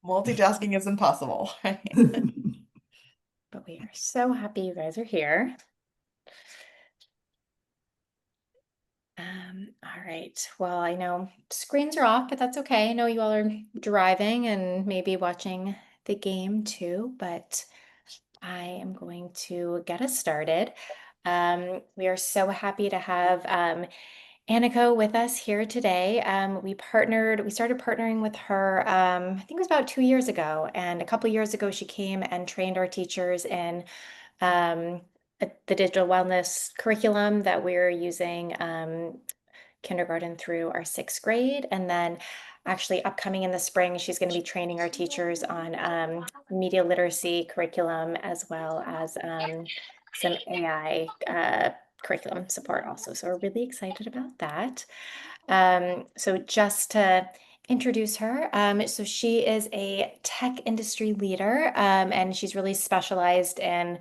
Multitasking is impossible. But we are so happy you guys are here. All right. Well, I know screens are off, but that's okay. I know you all are driving and maybe watching the game too, but I am going to get us started. We are so happy to have Aniko with us here today. We started partnering with her, I think it was about 2 years ago. And a couple years ago, she came and trained our teachers in um, the digital wellness curriculum that we're using kindergarten through our sixth grade. And then actually upcoming in the spring, she's going to be training our teachers on media literacy curriculum as well as some AI curriculum support also. So we're really excited about that. So just to introduce her, so she is a tech industry leader, and she's really specialized in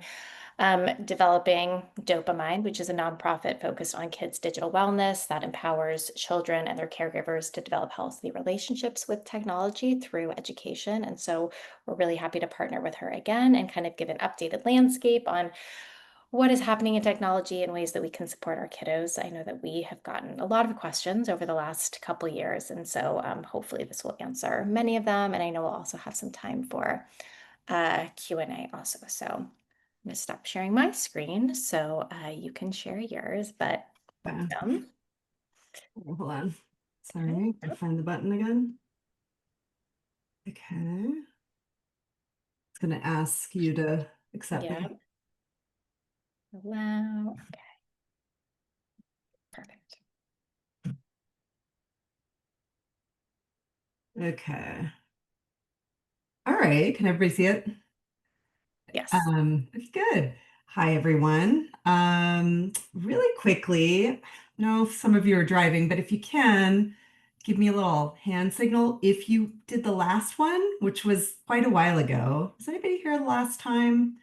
developing Dopamine, which is a nonprofit focused on kids' digital wellness that empowers children and their caregivers to develop healthy relationships with technology through education. And so we're really happy to partner with her again and kind of give an updated landscape on what is happening in technology and ways that we can support our kiddos. I know that we have gotten a lot of questions over the last couple years, and so hopefully this will answer many of them. And I know we'll also have some time for Q&A also. So I'm going to stop sharing my screen so you can share yours, but Yeah. welcome. Hold on. Sorry, I find the button again. Okay. It's going to ask you to accept Yeah. me. Allow. Okay. Perfect. Okay. All right. Can everybody see it? Yes. Okay, good. Hi, everyone. Really quickly, I know some of you are driving, but if you can, give me a little hand signal if you did the last one, which was quite a while ago. Was anybody here the last time?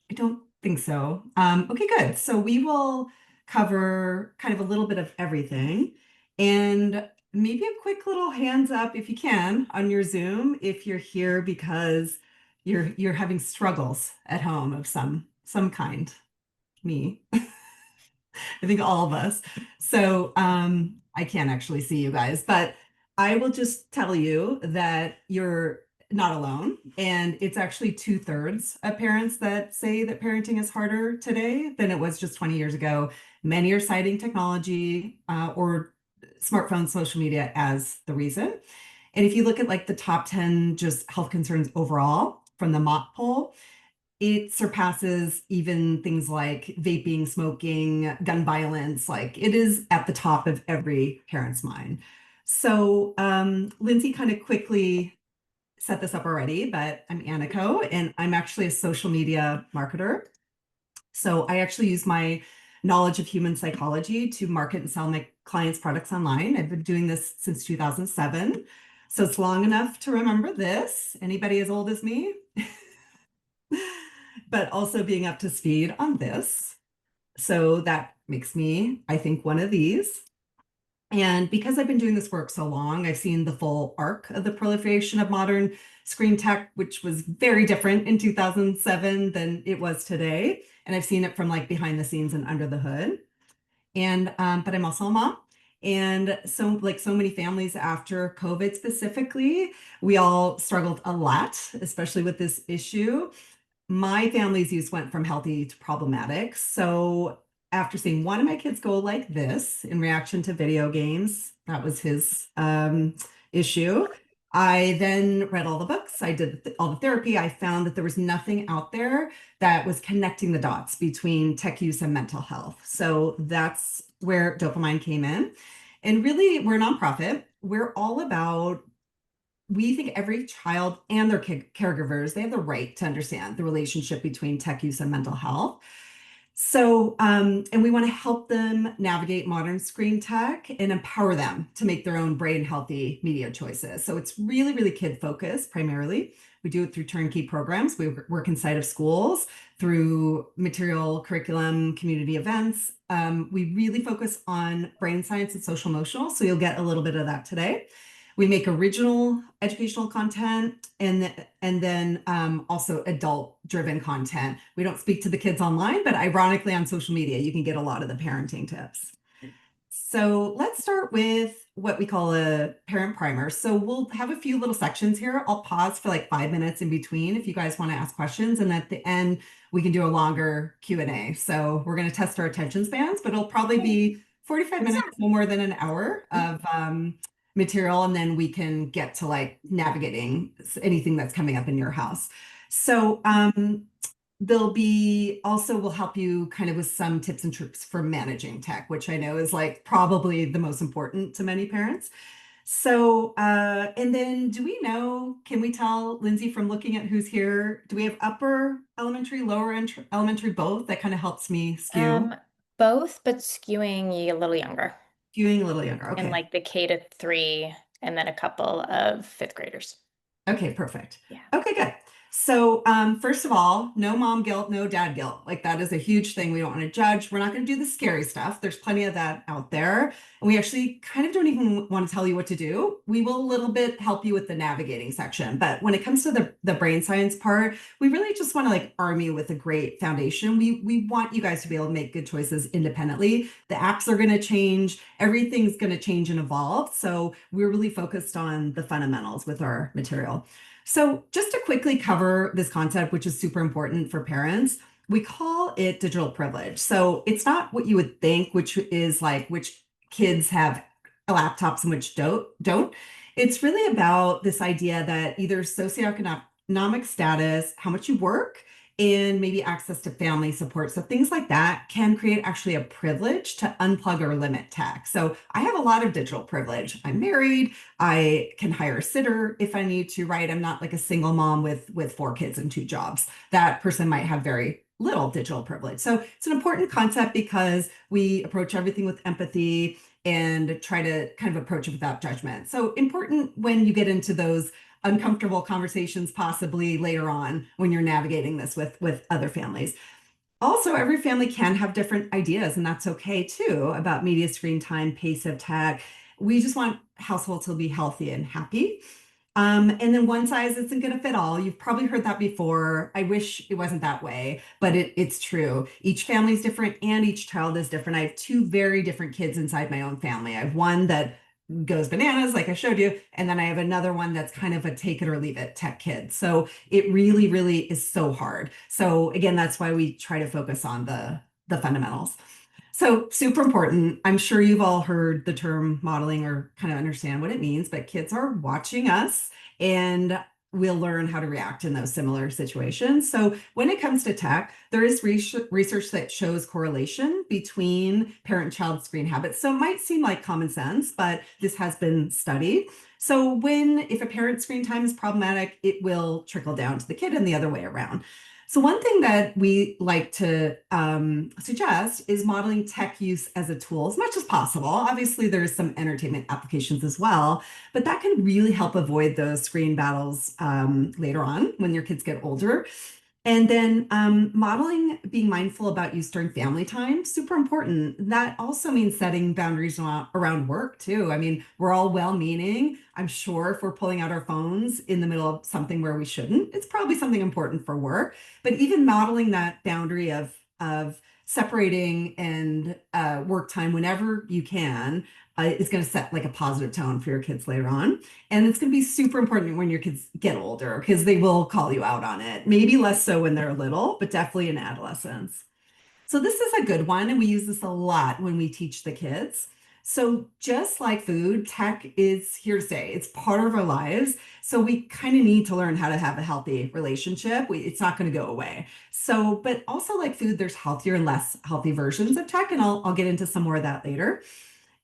I don't think so. Okay, good. So we will cover kind of a little bit of everything and maybe a quick little hands up if you can on your Zoom if you're here because you're having struggles at home of some kind. Me. I think all of us. So I can't actually see you guys, but I will just tell you that you're not alone. And it's actually 2/3 of parents that say that parenting is harder today than it was just 20 years ago. Many are citing technology or smartphones, social media as the reason. And if you look at like the top 10 just health concerns overall from the MOP poll, it surpasses even things like vaping, smoking, gun violence. Like it is at the top of every parent's mind. So Lindsay kind of quickly set this up already, but I'm Aniko and I'm actually a social media marketer. So I actually use my knowledge of human psychology to market and sell my clients' products online. I've been doing this since 2007. So it's long enough to remember this. Anybody as old as me? But also being up to speed on this. So that makes me, I think, one of these. And because I've been doing this work so long, I've seen the full arc of the proliferation of modern screen tech, which was very different in 2007 than it was today. And I've seen it from like behind the scenes and under the hood. And but I'm also a mom. And so like so many families after COVID specifically, we all struggled a lot, especially with this issue. My family's use went from healthy to problematic. So after seeing one of my kids go like this in reaction to video games, that was his issue. I then read all the books. I did all the therapy. I found that there was nothing out there that was connecting the dots between tech use and mental health. So that's where Dopamine came in. And really, we're a nonprofit. We're all about we think every child and their caregivers, they have the right to understand the relationship between tech use and mental health. So, and we want to help them navigate modern screen tech and empower them to make their own brain healthy media choices. So it's really, really kid focused primarily. We do it through turnkey programs. We work inside of schools through material, curriculum, community events. We really focus on brain science and social emotional. So you'll get a little bit of that today. We make original educational content and then also adult-driven content. We don't speak to the kids online, but ironically on social media, you can get a lot of the parenting tips. So let's start with what we call a parent primer. So we'll have a few little sections here. I'll pause for like 5 minutes in between if you guys want to ask questions. And at the end, we can do a longer Q&A. So we're going to test our attention spans, but it'll probably be 45 minutes, no more than an hour of material. And then we can get to like navigating anything that's coming up in your house. So there'll be also will help you kind of with some tips and tricks for managing tech, which I know is like probably the most important to many parents. So, and then can we tell, Lindsay, from looking at who's here, do we have upper elementary, lower elementary, both? That kind of helps me skew. Both, but skewing a little younger. Skewing a little younger. Okay. And like the K-3, and then a couple of fifth graders. Okay, perfect. Yeah. Okay, good. So first of all, no mom guilt, no dad guilt. Like that is a huge thing. We don't want to judge. We're not going to do the scary stuff. There's plenty of that out there. And we actually kind of don't even want to tell you what to do. We will a little bit help you with the navigating section. But when it comes to the brain science part, we really just want to like arm you with a great foundation. We want you guys to be able to make good choices independently. The apps are going to change. Everything's going to change and evolve. So we're really focused on the fundamentals with our material. So just to quickly cover this concept, which is super important for parents, we call it digital privilege. So it's not what you would think, which is like which kids have laptops and which don't. It's really about this idea that either socioeconomic status, how much you work, and maybe access to family support. So things like that can create actually a privilege to unplug or limit tech. So I have a lot of digital privilege. I'm married. I can hire a sitter if I need to, right? I'm not like a single mom with 4 kids and 2 jobs. That person might have very little digital privilege. So it's an important concept because we approach everything with empathy and try to kind of approach it without judgment. So important when you get into those uncomfortable conversations possibly later on when you're navigating this with other families. Also, every family can have different ideas, and that's okay too, about media screen time, pace of tech. We just want households to be healthy and happy. And then one size isn't going to fit all. You've probably heard that before. I wish it wasn't that way, but it's true. Each family is different and each child is different. I have 2 very different kids inside my own family. I have one that goes bananas, like I showed you, and then I have another one that's kind of a take it or leave it tech kid. So it really, really is so hard. So again, that's why we try to focus on the fundamentals. So super important. I'm sure you've all heard the term modeling or kind of understand what it means, but kids are watching us and we'll learn how to react in those similar situations. So when it comes to tech, there is research that shows correlation between parent-child screen habits. So it might seem like common sense, but this has been studied. So if a parent screen time is problematic, it will trickle down to the kid and the other way around. So one thing that we like to suggest is modeling tech use as a tool as much as possible. Obviously, there's some entertainment applications as well, but that can really help avoid those screen battles later on when your kids get older. And then modeling being mindful about use during family time, super important. That also means setting boundaries around work too. I mean, we're all well-meaning. I'm sure if we're pulling out our phones in the middle of something where we shouldn't, it's probably something important for work. But even modeling that boundary of separating and work time whenever you can is going to set like a positive tone for your kids later on. And it's going to be super important when your kids get older because they will call you out on it. Maybe less so when they're little, but definitely in adolescence. So this is a good one, and we use this a lot when we teach the kids. So just like food, tech is here to stay. It's part of our lives. So we kind of need to learn how to have a healthy relationship. It's not going to go away. So, but also like food, there's healthier and less healthy versions of tech, and I'll get into some more of that later.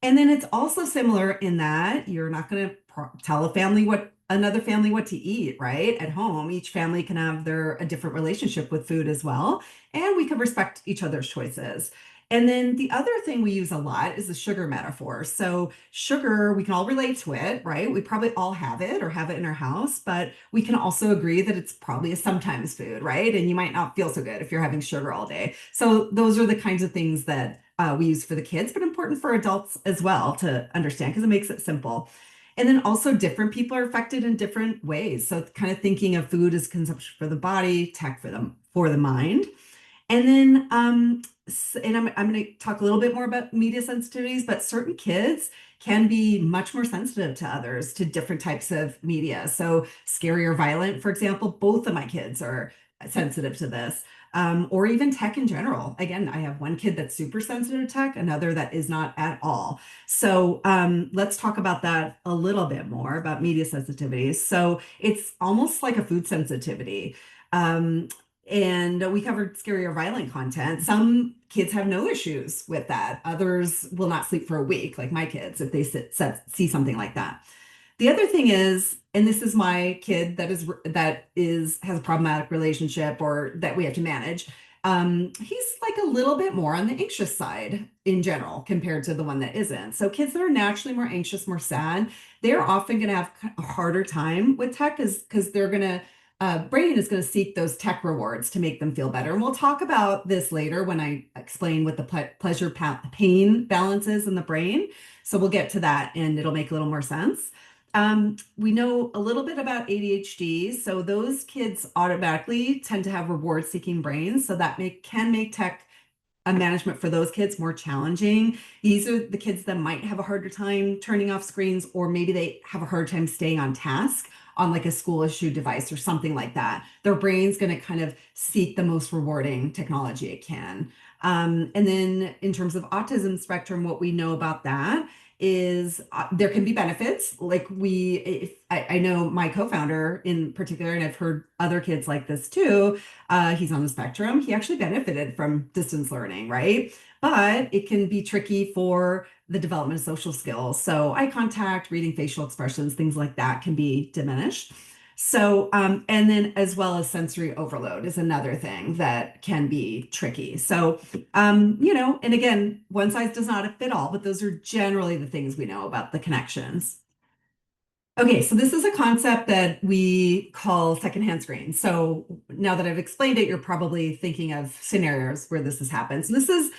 And then it's also similar in that you're not going to tell another family what to eat, right? At home, each family can have a different relationship with food as well, and we can respect each other's choices. And then the other thing we use a lot is the sugar metaphor. So sugar, we can all relate to it, right? We probably all have it or have it in our house, but we can also agree that it's probably a sometimes food, right? And you might not feel so good if you're having sugar all day. So those are the kinds of things that we use for the kids, but important for adults as well to understand because it makes it simple. And then also different people are affected in different ways. So kind of thinking of food as consumption for the body, tech for the mind. And then, and I'm going to talk a little bit more about media sensitivities, but certain kids can be much more sensitive to others, to different types of media. So, scary or violent, for example, both of my kids are sensitive to this, or even tech in general. Again, I have one kid that's super sensitive to tech, another that is not at all. So, let's talk about that a little bit more about media sensitivities. So, it's almost like a food sensitivity. Um, and we covered scary or violent content. Some kids have no issues with that. Others will not sleep for a week, like my kids, if they see something like that. The other thing is, and this is my kid that is has a problematic relationship or that we have to manage. He's like a little bit more on the anxious side in general compared to the one that isn't. So kids that are naturally more anxious, more sad, they're often going to have a harder time with tech because they're going to brain is going to seek those tech rewards to make them feel better. And we'll talk about this later when I explain what the pleasure pain balance is in the brain. So we'll get to that and it'll make a little more sense. We know a little bit about ADHD. So those kids automatically tend to have reward seeking brains. So that can make tech management for those kids more challenging. These are the kids that might have a harder time turning off screens, or maybe they have a hard time staying on task on like a school issued device or something like that. Their brain's going to kind of seek the most rewarding technology it can. And then in terms of autism spectrum, what we know about that is there can be benefits. Like I know my co-founder in particular, and I've heard other kids like this too. He's on the spectrum. He actually benefited from distance learning, right? But it can be tricky for the development of social skills. So eye contact, reading facial expressions, things like that can be diminished. So, and then as well as sensory overload is another thing that can be tricky. So, and again, one size does not fit all, but those are generally the things we know about the connections. Okay, so this is a concept that we call secondhand screen. So now that I've explained it, you're probably thinking of scenarios where this has happened. So this is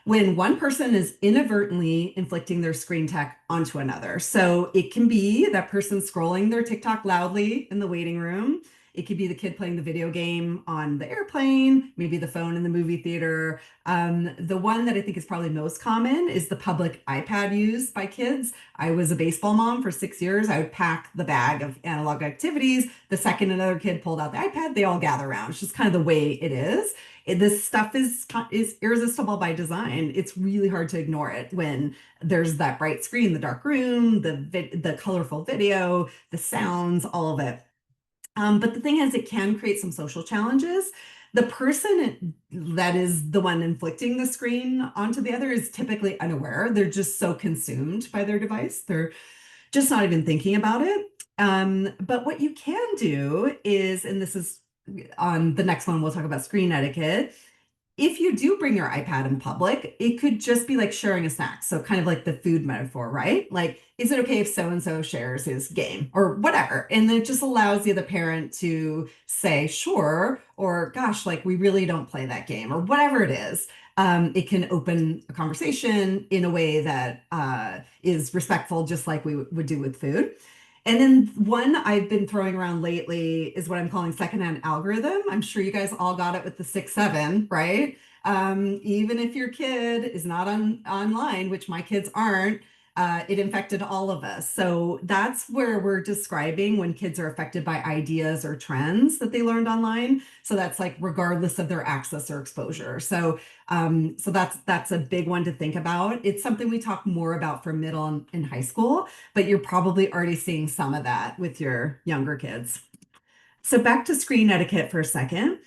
when one person is inadvertently inflicting their screen tech onto another. So it can be that person scrolling their TikTok loudly in the waiting room. It could be the kid playing the video game on the airplane, maybe the phone in the movie theater. The one that I think is probably most common is the public iPad used by kids. I was a baseball mom for 6 years. I would pack the bag of analog activities. The second another kid pulled out the iPad, they all gather around. It's just kind of the way it is. This stuff is irresistible by design. It's really hard to ignore it when there's that bright screen, the dark room, the colorful video, the sounds, all of it. But the thing is, it can create some social challenges. The person that is the one inflicting the screen onto the other is typically unaware. They're just so consumed by their device. They're just not even thinking about it. But what you can do is, and this is on the next one, we'll talk about screen etiquette. If you do bring your iPad in public, it could just be like sharing a snack. So kind of like the food metaphor, right? Like, is it okay if so-and-so shares his game or whatever? And then it just allows the other parent to say, sure, or gosh, like we really don't play that game or whatever it is. It can open a conversation in a way that is respectful, just like we would do with food. And then one I've been throwing around lately is what I'm calling secondhand algorithm. I'm sure you guys all got it with the 6-7, right? Even if your kid is not online, which my kids aren't, it infected all of us. So that's where we're describing when kids are affected by ideas or trends that they learned online. So that's like regardless of their access or exposure. So that's a big one to think about. It's something we talk more about for middle and high school, but you're probably already seeing some of that with your younger kids. So back to screen etiquette for a second.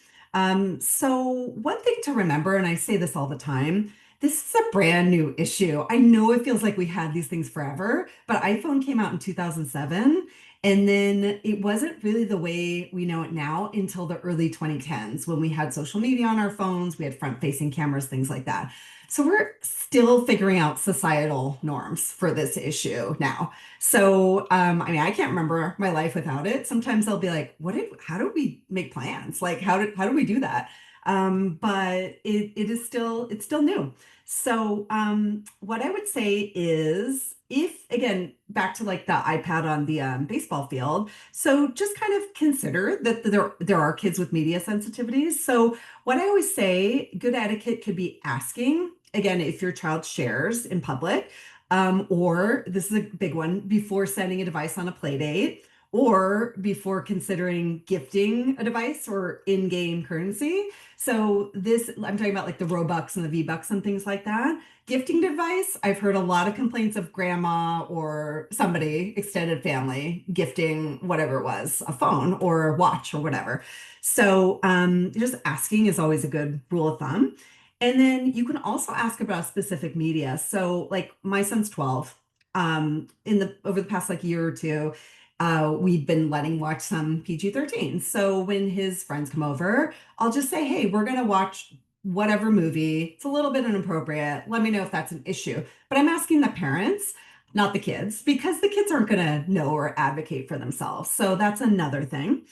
So one thing to remember, and I say this all the time, this is a brand new issue. I know it feels like we had these things forever, but iPhone came out in 2007. And then it wasn't really the way we know it now until the early 2010s when we had social media on our phones, we had front-facing cameras, things like that. So we're still figuring out societal norms for this issue now. So, I mean, I can't remember my life without it. Sometimes I'll be like, how do we make plans? Like, how do we do that? But it's still new. So, what I would say is if, again, back to like the iPad on the baseball field, so just kind of consider that there are kids with media sensitivities. So what I always say, good etiquette could be asking, again, if your child shares in public, or this is a big one, before sending a device on a play date, or before considering gifting a device or in-game currency. So this, I'm talking about like the Robux and the V-Bucks and things like that. Gifting device, I've heard a lot of complaints of grandma or somebody, extended family, gifting whatever it was, a phone or a watch or whatever. So just asking is always a good rule of thumb. And then you can also ask about specific media. So like my son's 12. In the over the past like year or two, we've been letting watch some PG-13. So when his friends come over, I'll just say, hey, we're going to watch whatever movie. It's a little bit inappropriate. Let me know if that's an issue. But I'm asking the parents, not the kids, because the kids aren't going to know or advocate for themselves. So that's another thing.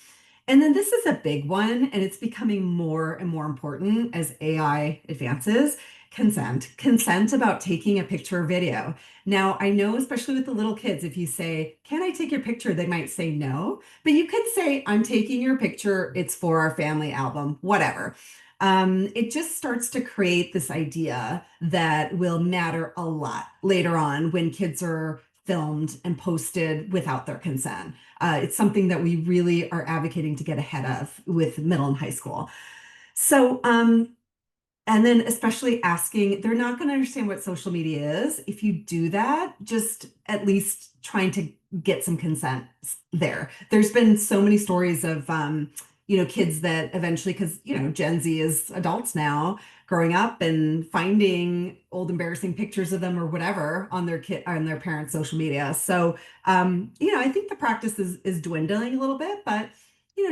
And then this is a big one, and it's becoming more and more important as AI advances. Consent. Consent about taking a picture or video. Now, I know, especially with the little kids, if you say, can I take your picture? They might say no, but you could say, I'm taking your picture. It's for our family album, whatever. It just starts to create this idea that will matter a lot later on when kids are filmed and posted without their consent. It's something that we really are advocating to get ahead of with middle and high school. So, and then especially asking, they're not going to understand what social media is. If you do that, just at least trying to get some consent there. There's been so many stories of, kids that eventually, because, Gen Z is adults now, growing up and finding old embarrassing pictures of them or whatever on their on their parents' social media. So, I think the practice is dwindling a little bit, but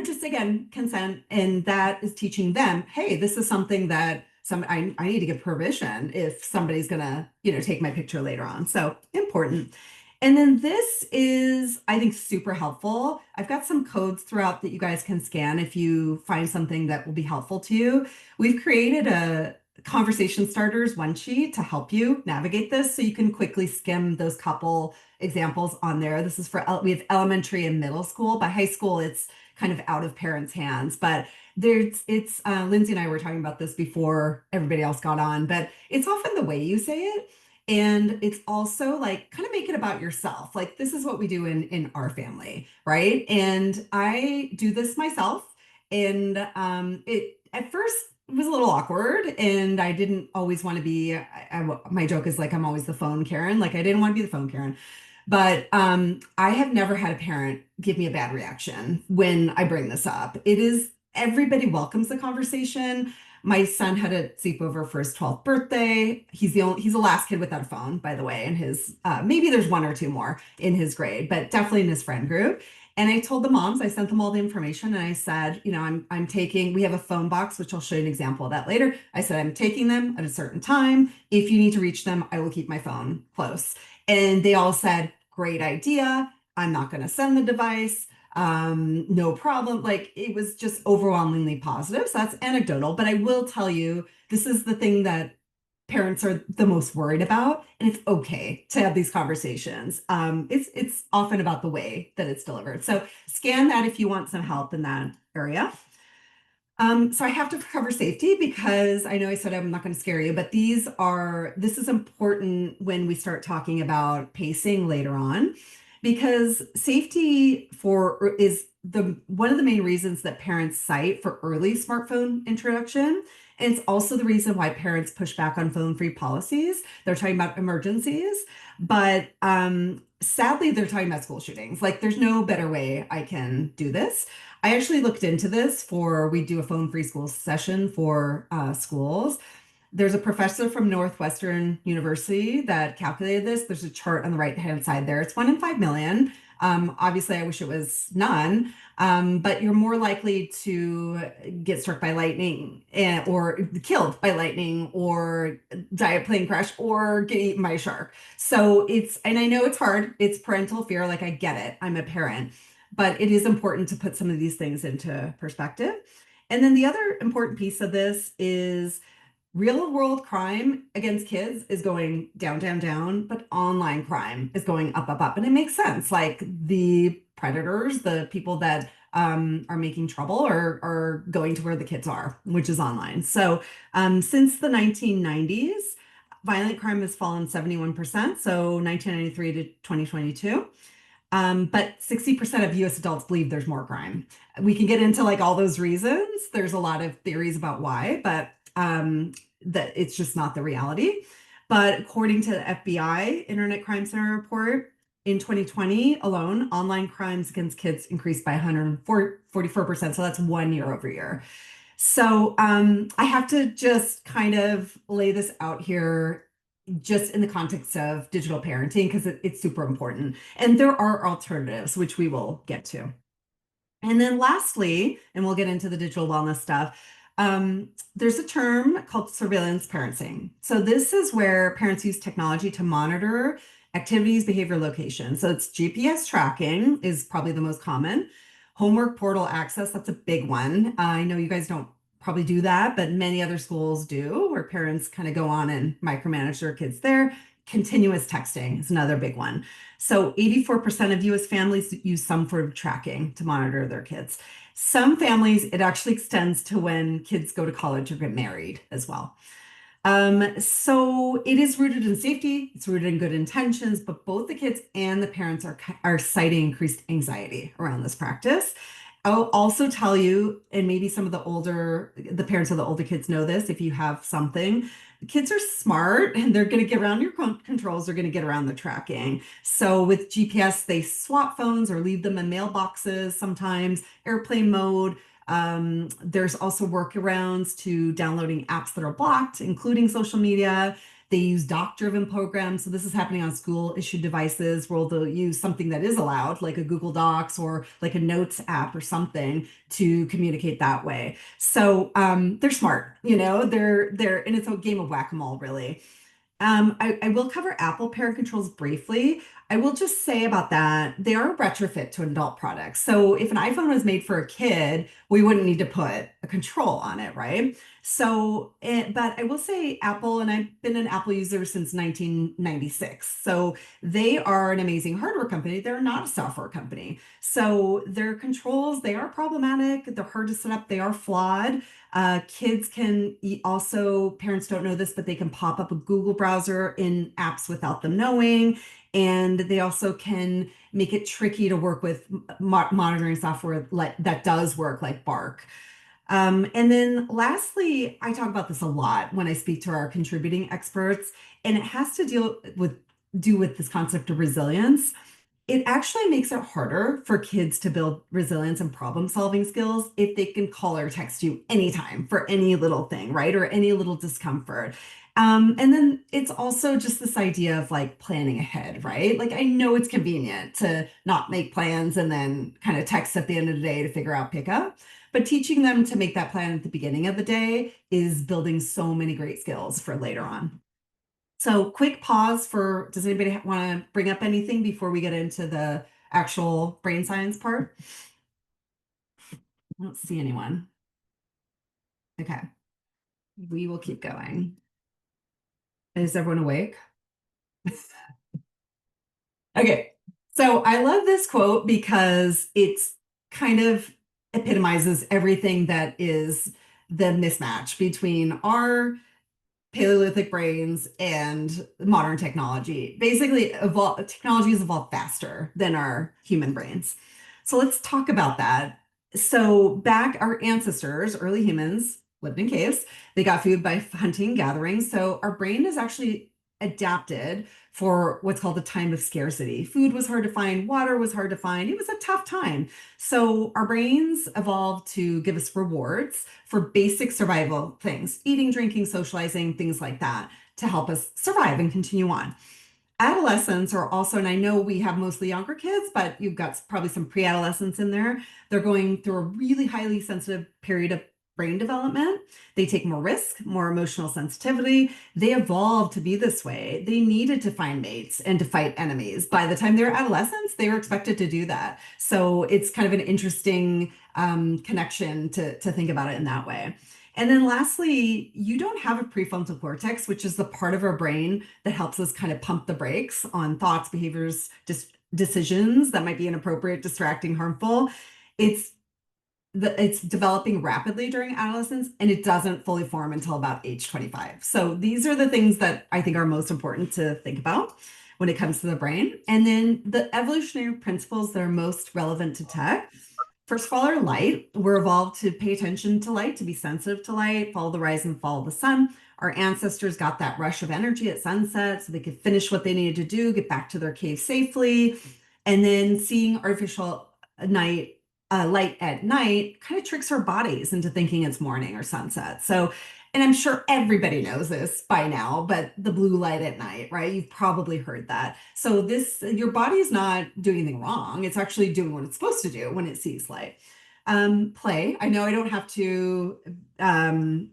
just again, consent, and that is teaching them, hey, this is something that I need to give permission if somebody's gonna, take my picture later on. So important. And then this is, I think, super helpful. I've got some codes throughout that you guys can scan if you find something that will be helpful to you. We've created a conversation starters one sheet to help you navigate this so you can quickly skim those couple examples on there. This is for, we have elementary and middle school. By high school, it's kind of out of parents' hands, but it's Lindsay and I were talking about this before everybody else got on, but it's often the way you say it. And it's also like kind of make it about yourself. Like this is what we do in our family, right? And I do this myself. And it at first was a little awkward, and I didn't always want to be. My joke is like I'm always the phone Karen. Like I didn't want to be the phone Karen. But I have never had a parent give me a bad reaction when I bring this up. It is everybody welcomes the conversation. My son had a sleepover for his 12th birthday. He's the last kid without a phone, by the way, in his maybe there's one or two more in his grade, but definitely in his friend group. And I told the moms, I sent them all the information, and I said, I'm taking, we have a phone box, which I'll show you an example of that later. I said, I'm taking them at a certain time. If you need to reach them, I will keep my phone close. And they all said, great idea. I'm not going to send the device. No problem. Like it was just overwhelmingly positive. So that's anecdotal, but I will tell you, this is the thing that parents are the most worried about, and it's okay to have these conversations. It's often about the way that it's delivered. So scan that if you want some help in that area. So I have to cover safety because I know I said I'm not going to scare you, but this is important when we start talking about pacing later on, because safety is one of the main reasons that parents cite for early smartphone introduction. And it's also the reason why parents push back on phone-free policies. They're talking about emergencies, but sadly, they're talking about school shootings. Like there's no better way I can do this. I actually looked into this we do a phone-free school session for schools. There's a professor from Northwestern University that calculated this. There's a chart on the right-hand side there. It's 1 in 5 million. Obviously, I wish it was none, but you're more likely to get struck by lightning or killed by lightning or die a plane crash or get eaten by a shark. So and I know it's hard. It's parental fear. Like I get it. I'm a parent, but it is important to put some of these things into perspective. And then the other important piece of this is real world crime against kids is going down, down, down, but online crime is going up, up, up. And it makes sense. Like the predators, the people that are making trouble are going to where the kids are, which is online. So since the 1990s, violent crime has fallen 71%. So 1993 to 2022. But 60% of US adults believe there's more crime. We can get into like all those reasons. There's a lot of theories about why, but that it's just not the reality. But according to the FBI Internet Crime Center report, in 2020 alone, online crimes against kids increased by 144%. So that's 1 year over year. So I have to just kind of lay this out here just in the context of digital parenting because it's super important. And there are alternatives, which we will get to. And then lastly, and we'll get into the digital wellness stuff, there's a term called surveillance parenting. So this is where parents use technology to monitor activities, behavior, location. So it's GPS tracking is probably the most common. Homework portal access, that's a big one. I know you guys don't probably do that, but many other schools do, where parents kind of go on and micromanage their kids there. Continuous texting is another big one. So 84% of US families use some form of tracking to monitor their kids. Some families, it actually extends to when kids go to college or get married as well. So it is rooted in safety, it's rooted in good intentions, but both the kids and the parents are citing increased anxiety around this practice. I'll also tell you, and maybe some of the parents of the older kids know this, if you have something, kids are smart and they're going to get around your controls, they're going to get around the tracking. So with GPS, they swap phones or leave them in mailboxes, sometimes airplane mode. There's also workarounds to downloading apps that are blocked, including social media. They use doc-driven programs. So this is happening on school-issued devices where they'll use something that is allowed, like a Google Docs or like a Notes app or something to communicate that way. So they're smart, and it's a game of whack-a-mole, really. I will cover Apple parent controls briefly. I will just say about that, they are a retrofit to adult products. So if an iPhone was made for a kid, we wouldn't need to put a control on it, right? So, but I will say Apple, and I've been an Apple user since 1996. So they are an amazing hardware company. They're not a software company. So their controls, they are problematic. They're hard to set up. They are flawed. Kids can also, parents don't know this, but they can pop up a Google browser in apps without them knowing. And they also can make it tricky to work with monitoring software that does work, like Bark. And then lastly, I talk about this a lot when I speak to our contributing experts, and it has to do with this concept of resilience. It actually makes it harder for kids to build resilience and problem solving skills if they can call or text you anytime for any little thing, right? Or any little discomfort. And then it's also just this idea of like planning ahead, right? Like I know it's convenient to not make plans and then kind of text at the end of the day to figure out pickup. But teaching them to make that plan at the beginning of the day is building so many great skills for later on. So quick pause does anybody want to bring up anything before we get into the actual brain science part? I don't see anyone. Okay, we will keep going. Is everyone awake? Okay, so I love this quote because it's kind of epitomizes everything that is the mismatch between our Paleolithic brains and modern technology. Basically, technology has evolved faster than our human brains. So let's talk about that. So back our ancestors, early humans, lived in caves. They got food by hunting and gathering. So our brain is actually adapted for what's called the time of scarcity. Food was hard to find, water was hard to find. It was a tough time. So our brains evolved to give us rewards for basic survival things, eating, drinking, socializing, things like that, to help us survive and continue on. Adolescents are also, and I know we have mostly younger kids, but you've got probably some pre-adolescents in there. They're going through a really highly sensitive period of brain development. They take more risk, more emotional sensitivity. They evolved to be this way. They needed to find mates and to fight enemies. By the time they were adolescents, they were expected to do that. So it's kind of an interesting connection to think about it in that way. And then lastly, you don't have a prefrontal cortex, which is the part of our brain that helps us kind of pump the brakes on thoughts, behaviors, decisions that might be inappropriate, distracting, harmful. It's it's developing rapidly during adolescence, and it doesn't fully form until about age 25. So these are the things that I think are most important to think about when it comes to the brain. And then the evolutionary principles that are most relevant to tech. First of all, are light. We're evolved to pay attention to light, to be sensitive to light, follow the rise and fall of the sun. Our ancestors got that rush of energy at sunset so they could finish what they needed to do, get back to their cave safely. And then seeing artificial night light at night kind of tricks our bodies into thinking it's morning or sunset. So, and I'm sure everybody knows this by now, but the blue light at night, right? You've probably heard that. So this, your body is not doing anything wrong. It's actually doing what it's supposed to do when it sees light. Play. I know I don't have to, I'm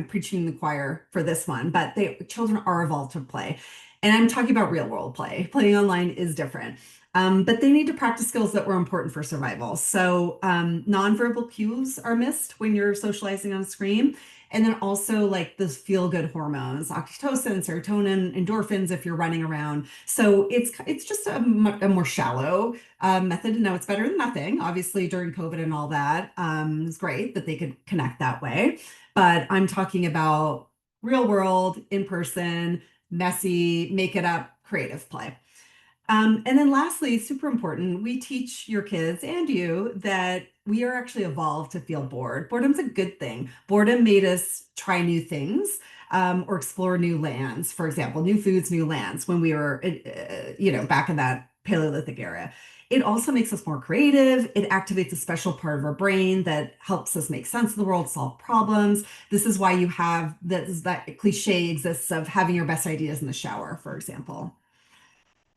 preaching the choir for this one, but children are evolved to play. And I'm talking about real world play. Playing online is different. But they need to practice skills that were important for survival. So nonverbal cues are missed when you're socializing on a screen. And then also like the feel-good hormones, oxytocin, serotonin, endorphins if you're running around. So it's just a more shallow method. No, it's better than nothing. Obviously, during COVID and all that, it's great that they could connect that way. But I'm talking about real world, in person, messy, make it up, creative play. And then lastly, super important, we teach your kids and you that we are actually evolved to feel bored. Boredom's a good thing. Boredom made us try new things or explore new lands, for example, new foods, new lands when we were, back in that Paleolithic era. It also makes us more creative. It activates a special part of our brain that helps us make sense of the world, solve problems. This is why you have that cliche exists of having your best ideas in the shower, for example.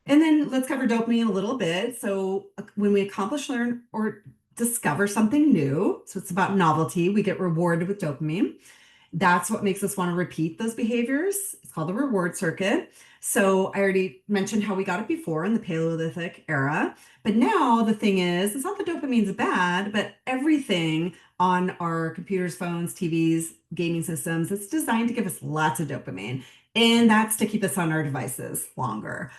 And then let's cover dopamine a little bit. So when we accomplish, learn, or discover something new, so it's about novelty, we get rewarded with dopamine. That's what makes us want to repeat those behaviors. It's called the reward circuit. So I already mentioned how we got it before in the Paleolithic era. But now the thing is, it's not that dopamine's bad, but everything on our computers, phones, TVs, gaming systems, it's designed to give us lots of dopamine. And that's to keep us on our devices longer.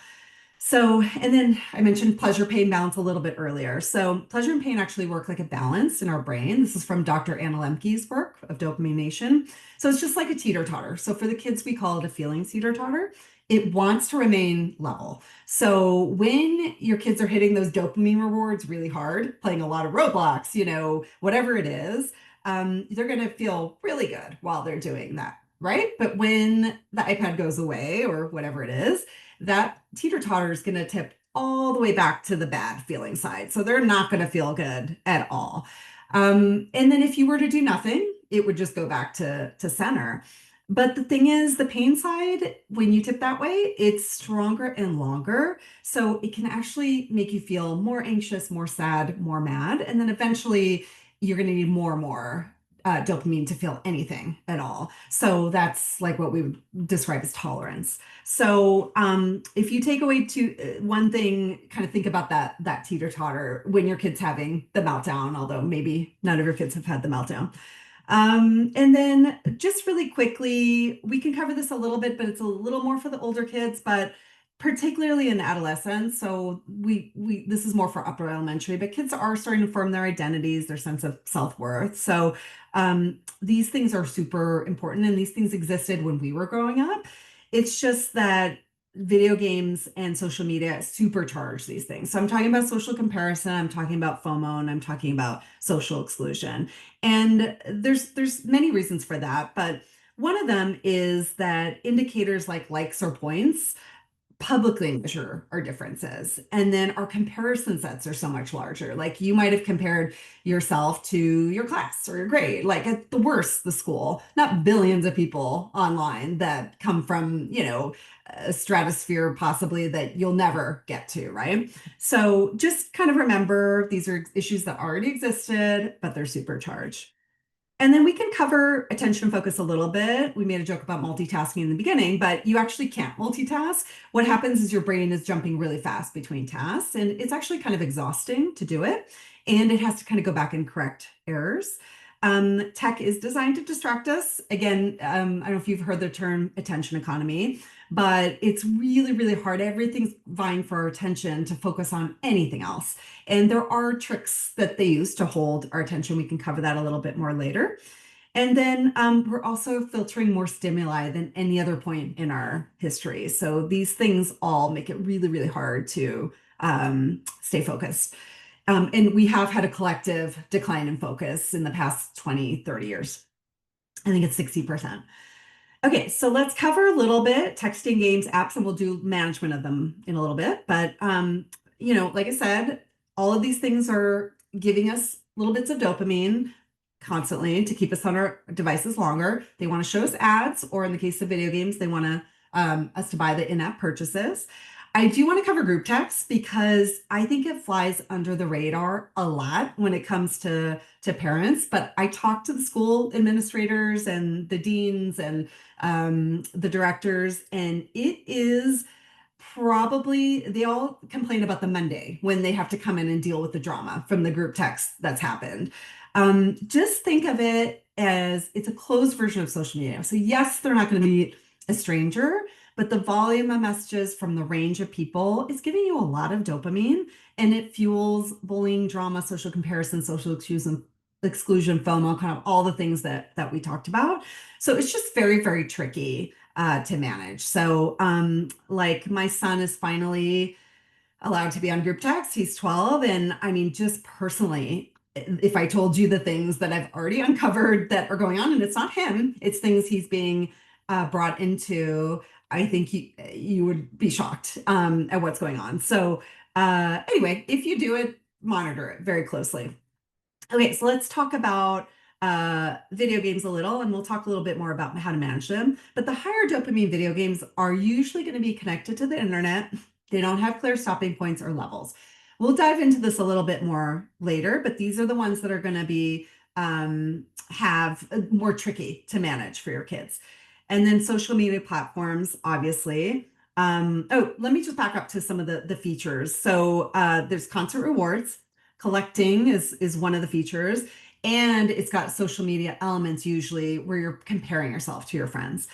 So, and then I mentioned pleasure, pain, balance a little bit earlier. So pleasure and pain actually work like a balance in our brain. This is from Dr. Anna Lemke's work of Dopamine Nation. So it's just like a teeter-totter. So for the kids, we call it a feeling teeter-totter. It wants to remain level. So when your kids are hitting those dopamine rewards really hard, playing a lot of Roblox, whatever it is, they're going to feel really good while they're doing that, right? But when the iPad goes away or whatever it is, that teeter-totter is going to tip all the way back to the bad feeling side. So they're not going to feel good at all. And then if you were to do nothing, it would just go back to center. But the thing is, the pain side, when you tip that way, it's stronger and longer. So it can actually make you feel more anxious, more sad, more mad. And then eventually you're going to need more and more dopamine to feel anything at all. So that's like what we would describe as tolerance. So if you take away one thing, kind of think about that teeter-totter when your kid's having the meltdown, although maybe none of your kids have had the meltdown. And then just really quickly, we can cover this a little bit, but it's a little more for the older kids, but particularly in adolescence. So this is more for upper elementary, but kids are starting to form their identities, their sense of self-worth. So these things are super important, and these things existed when we were growing up. It's just that video games and social media supercharge these things. So I'm talking about social comparison, I'm talking about FOMO, and I'm talking about social exclusion. And there's many reasons for that, but one of them is that indicators like likes or points publicly measure our differences. And then our comparison sets are so much larger. Like you might have compared yourself to your class or your grade, like at the worst, the school, not billions of people online that come from, a stratosphere possibly that you'll never get to, right? So just kind of remember these are issues that already existed, but they're supercharged. And then we can cover attention focus a little bit. We made a joke about multitasking in the beginning, but you actually can't multitask. What happens is your brain is jumping really fast between tasks, and it's actually kind of exhausting to do it. And it has to kind of go back and correct errors. tech is designed to distract us. Again, I don't know if you've heard the term attention economy, but it's really, really hard. Everything's vying for our attention to focus on anything else. And there are tricks that they use to hold our attention. We can cover that a little bit more later. And then we're also filtering more stimuli than any other point in our history. So these things all make it really, really hard to stay focused. And we have had a collective decline in focus in the past 20, 30 years. I think it's 60%. Okay, so let's cover a little bit texting, games, apps, and we'll do management of them in a little bit. But like I said, all of these things are giving us little bits of dopamine constantly to keep us on our devices longer. They want to show us ads, or in the case of video games, they want us to buy the in-app purchases. I do want to cover group text because I think it flies under the radar a lot when it comes to parents. But I talk to the school administrators and the deans and the directors, and it is probably, they all complain about the Monday when they have to come in and deal with the drama from the group text that's happened. Just think of it as it's a closed version of social media. So yes, they're not going to meet a stranger, but the volume of messages from the range of people is giving you a lot of dopamine, and it fuels bullying, drama, social comparison, social exclusion, FOMO, kind of all the things that we talked about. So it's just very, very tricky to manage. So like my son is finally allowed to be on group text. He's 12. And I mean, just personally, if I told you the things that I've already uncovered that are going on, and it's not him, it's things he's being brought into, I think you would be shocked at what's going on. So anyway, if you do it, monitor it very closely. Okay, so let's talk about video games a little, and we'll talk a little bit more about how to manage them. But the higher dopamine video games are usually going to be connected to the internet. They don't have clear stopping points or levels. We'll dive into this a little bit more later, but these are the ones that are going to be have more tricky to manage for your kids. And then social media platforms, obviously. Oh, let me just back up to some of the features. So there's concert rewards. Collecting is one of the features, and it's got social media elements usually where you're comparing yourself to your friends.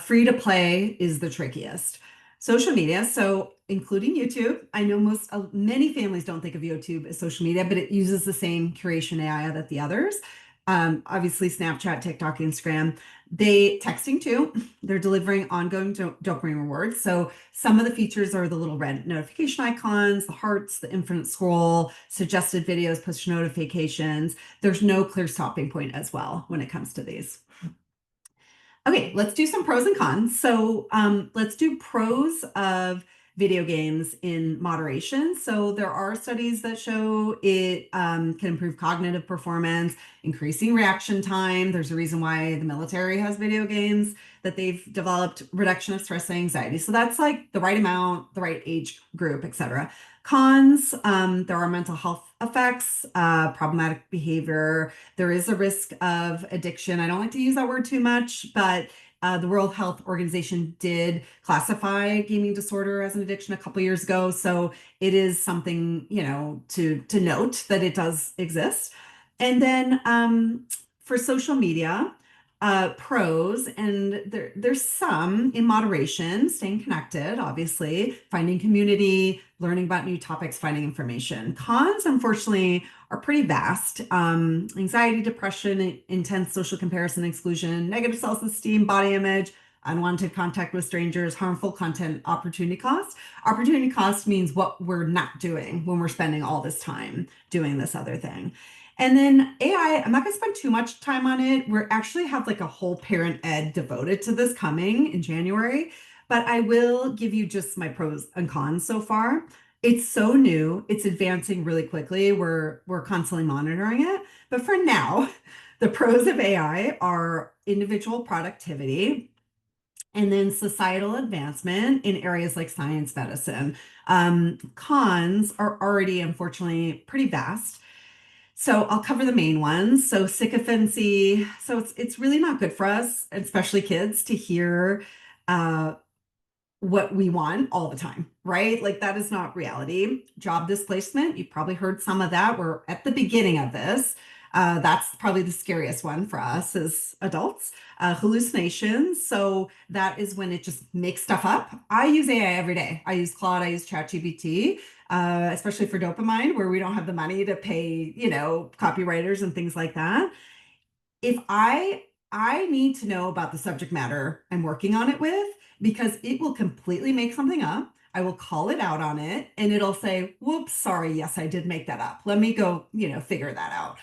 Free to play is the trickiest. Social media, so including YouTube. I know many families don't think of YouTube as social media, but it uses the same curation AI that the others. Obviously, Snapchat, TikTok, Instagram. Texting too. They're delivering ongoing dopamine rewards. So some of the features are the little red notification icons, the hearts, the infinite scroll, suggested videos, push notifications. There's no clear stopping point as well when it comes to these. Okay, let's do some pros and cons. So let's do pros of video games in moderation. So there are studies that show it can improve cognitive performance, increasing reaction time. There's a reason why the military has video games that they've developed, reduction of stress and anxiety. So that's like the right amount, the right age group, etc. Cons, there are mental health effects, problematic behavior. There is a risk of addiction. I don't like to use that word too much, but the World Health Organization did classify gaming disorder as an addiction a couple years ago. So it is something, to note that it does exist. And then for social media, pros, and there's some in moderation, staying connected, obviously, finding community, learning about new topics, finding information. Cons, unfortunately, are pretty vast. Anxiety, depression, intense social comparison, exclusion, negative self-esteem, body image, unwanted contact with strangers, harmful content, opportunity cost. Opportunity cost means what we're not doing when we're spending all this time doing this other thing. And then AI, I'm not going to spend too much time on it. We actually have like a whole parent ed devoted to this coming in January, but I will give you just my pros and cons so far. It's so new. It's advancing really quickly. We're constantly monitoring it. But for now, the pros of AI are individual productivity and then societal advancement in areas like science, medicine. Cons are already, unfortunately, pretty vast. So I'll cover the main ones. So sycophancy. So it's really not good for us, especially kids, to hear what we want all the time, right? Like that is not reality. Job displacement. You've probably heard some of that. We're at the beginning of this. That's probably the scariest one for us as adults. Hallucinations. So that is when it just makes stuff up. I use AI every day. I use Claude, I use ChatGPT, especially for dopamine, where we don't have the money to pay, copywriters and things like that. If I need to know about the subject matter I'm working on it with, because it will completely make something up. I will call it out on it and it'll say, whoops, sorry, yes, I did make that up. Let me go, figure that out.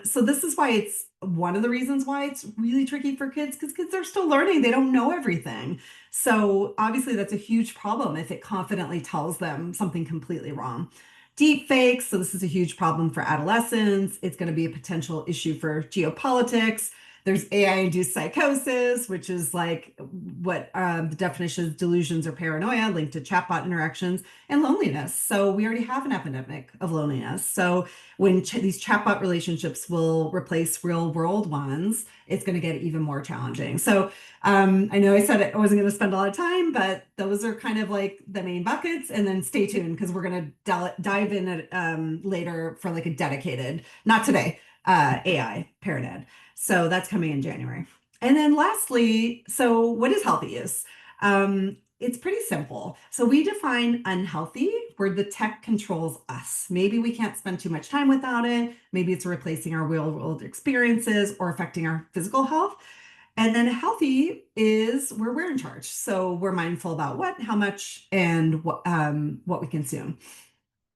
So this is why it's one of the reasons why it's really tricky for kids, because kids are still learning. They don't know everything. So obviously that's a huge problem if it confidently tells them something completely wrong. Deep fakes. So this is a huge problem for adolescents. It's going to be a potential issue for geopolitics. There's AI-induced psychosis, which is like what the definition is: delusions or paranoia linked to chatbot interactions, and loneliness. So we already have an epidemic of loneliness. So when these chatbot relationships will replace real world ones, it's going to get even more challenging. So I know I said I wasn't going to spend a lot of time, but those are kind of like the main buckets. And then stay tuned because we're going to dive in at, later for like a dedicated, not today, AI parent ed. So that's coming in January. And then lastly, so what is healthy use? It's pretty simple. So we define unhealthy where the tech controls us. Maybe we can't spend too much time without it. Maybe it's replacing our real world experiences or affecting our physical health. And then healthy is where we're in charge. So we're mindful about what, how much, and what we consume.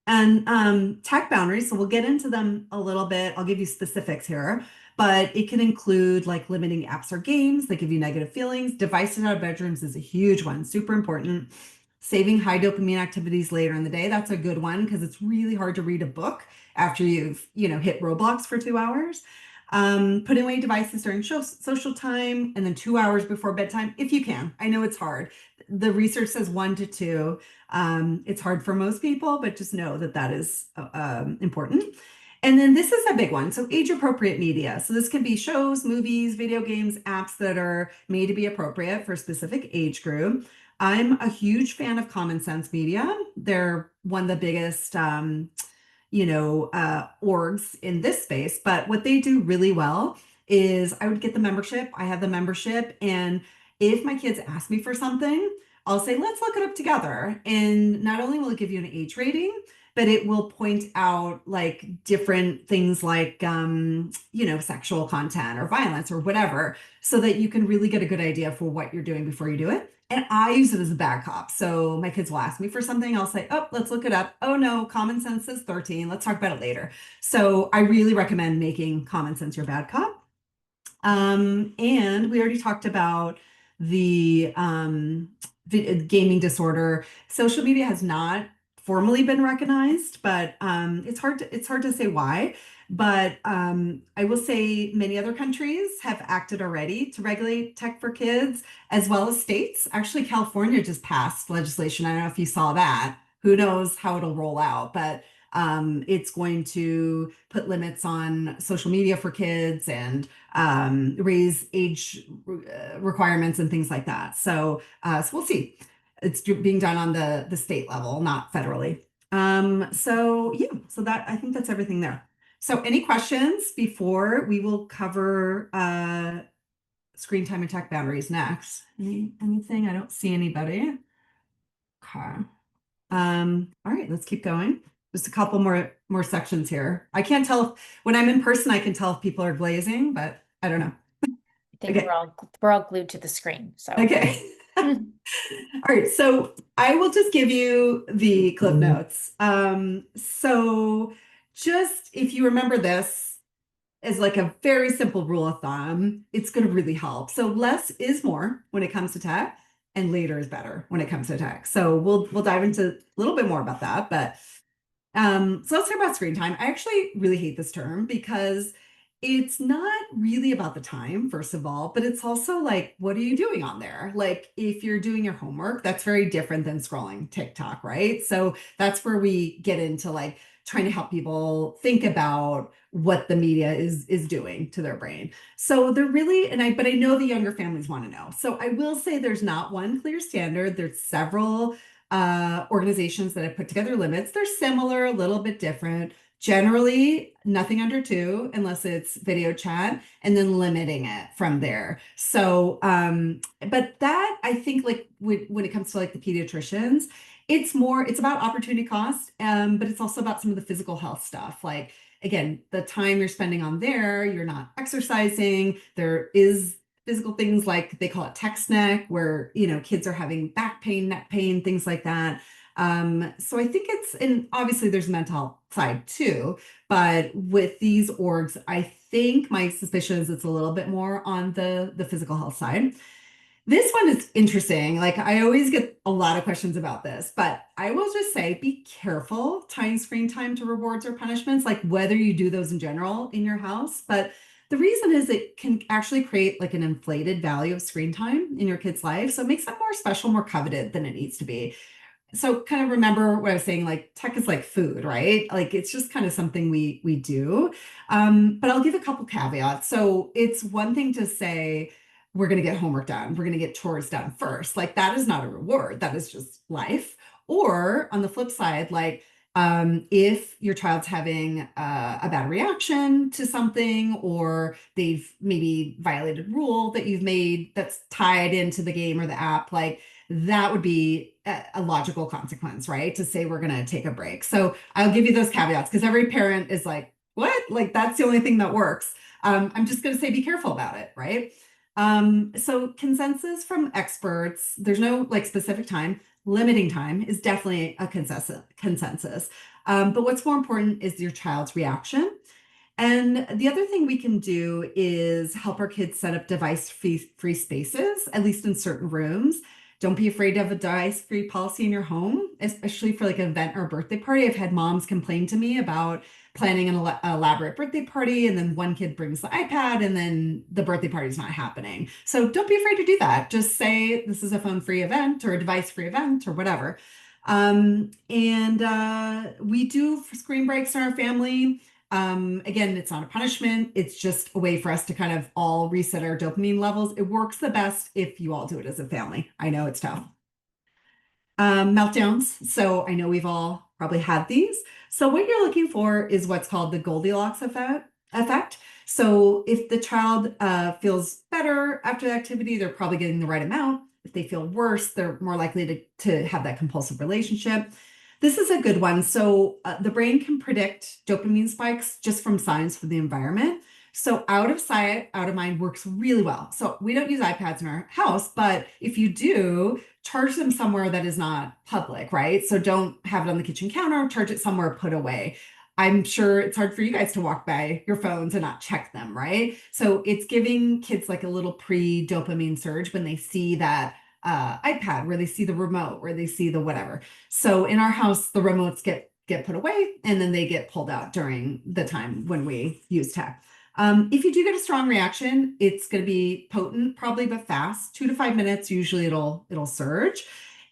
And tech boundaries, so we'll get into them a little bit. I'll give you specifics here, but it can include like limiting apps or games that give you negative feelings. Devices out of bedrooms is a huge one, super important. Saving high dopamine activities later in the day, that's a good one because it's really hard to read a book after you've, hit Roblox for 2 hours. Putting away devices during social time and then 2 hours before bedtime, if you can. I know it's hard. The research says 1 to 2. It's hard for most people, but just know that that is important. And then this is a big one. So age appropriate media. So this can be shows, movies, video games, apps that are made to be appropriate for a specific age group. I'm a huge fan of Common Sense Media. They're one of the biggest orgs in this space. But what they do really well is I would get the membership. I have the membership. And if my kids ask me for something, I'll say, let's look it up together. And not only will it give you an age rating, but it will point out like different things like, sexual content or violence or whatever, so that you can really get a good idea for what you're doing before you do it. And I use it as a bad cop. So my kids will ask me for something. I'll say, oh, let's look it up. Oh no, Common Sense says 13. Let's talk about it later. So I really recommend making Common Sense your bad cop. And we already talked about the gaming disorder. Social media has not formally been recognized, but it's hard to say why. But I will say many other countries have acted already to regulate tech for kids, as well as states. Actually, California just passed legislation. I don't know if you saw that. Who knows how it'll roll out, but it's going to put limits on social media for kids and raise age requirements and things like that. So we'll see. It's being done on the state level, not federally. So yeah, so that I think that's everything there. So any questions before we will cover screen time and tech boundaries next? Anything? I don't see anybody. Okay. All right, let's keep going. Just a couple more sections here. I can't tell when I'm in person, I can tell if people are glazing, but I don't know. I think Okay. we're all glued to the screen. So Okay. All right, so I will just give you the clip notes. So just if you remember this as like a very simple rule of thumb, it's going to really help. So less is more when it comes to tech, and later is better when it comes to tech. So we'll dive into a little bit more about that, but so let's talk about screen time. I actually really hate this term because it's not really about the time, first of all, but it's also like, what are you doing on there? Like, if you're doing your homework, that's very different than scrolling TikTok, right? So that's where we get into like trying to help people think about what the media is doing to their brain. So they're really, but I know the younger families want to know. So I will say there's not one clear standard. There's several organizations that have put together limits. They're similar, a little bit different. Generally, nothing under 2 unless it's video chat, and then limiting it from there. So, but that I think like when it comes to like the pediatricians, it's about opportunity cost, but it's also about some of the physical health stuff. Like again, the time you're spending on there, you're not exercising. There is physical things like they call it text neck, where kids are having back pain, neck pain, things like that. So I think and obviously there's a mental health side too, but with these orgs, I think my suspicion is it's a little bit more on the physical health side. This one is interesting. Like I always get a lot of questions about this, but I will just say be careful tying screen time to rewards or punishments, like whether you do those in general in your house. But the reason is it can actually create like an inflated value of screen time in your kid's life. So it makes them more special, more coveted than it needs to be. So kind of remember what I was saying, like tech is like food, right? Like it's just kind of something we do. But I'll give a couple caveats. So it's one thing to say, we're going to get homework done. We're going to get chores done first. Like that is not a reward. That is just life. Or on the flip side, like if your child's having a bad reaction to something, or they've maybe violated a rule that you've made that's tied into the game or the app, like that would be a logical consequence, right? To say we're going to take a break. So I'll give you those caveats because every parent is like, what? Like that's the only thing that works. I'm just going to say be careful about it, right? So consensus from experts, there's no like specific time. Limiting time is definitely a consensus. But what's more important is your child's reaction. And the other thing we can do is help our kids set up device-free spaces, at least in certain rooms. Don't be afraid to have a device-free policy in your home, especially for like an event or a birthday party. I've had moms complain to me about planning an elaborate birthday party, and then one kid brings the iPad, and then the birthday party is not happening. So don't be afraid to do that. Just say this is a phone-free event or a device-free event or whatever. We do screen breaks in our family. Again, it's not a punishment. It's just a way for us to kind of all reset our dopamine levels. It works the best if you all do it as a family. I know it's tough. Meltdowns. So I know we've all probably had these. So what you're looking for is what's called the Goldilocks effect. So if the child feels better after the activity, they're probably getting the right amount. If they feel worse, they're more likely to have that compulsive relationship. This is a good one. So the brain can predict dopamine spikes just from signs from the environment. So out of sight, out of mind works really well. So we don't use iPads in our house, but if you do, charge them somewhere that is not public, right? So don't have it on the kitchen counter, charge it somewhere put away. I'm sure it's hard for you guys to walk by your phones and not check them, right? So it's giving kids like a little pre-dopamine surge when they see that iPad, where they see the remote, where they see the whatever. So in our house, the remotes get put away and then they get pulled out during the time when we use tech. If you do get a strong reaction, it's going to be potent, probably, but fast. 2 to 5 minutes, usually it'll surge.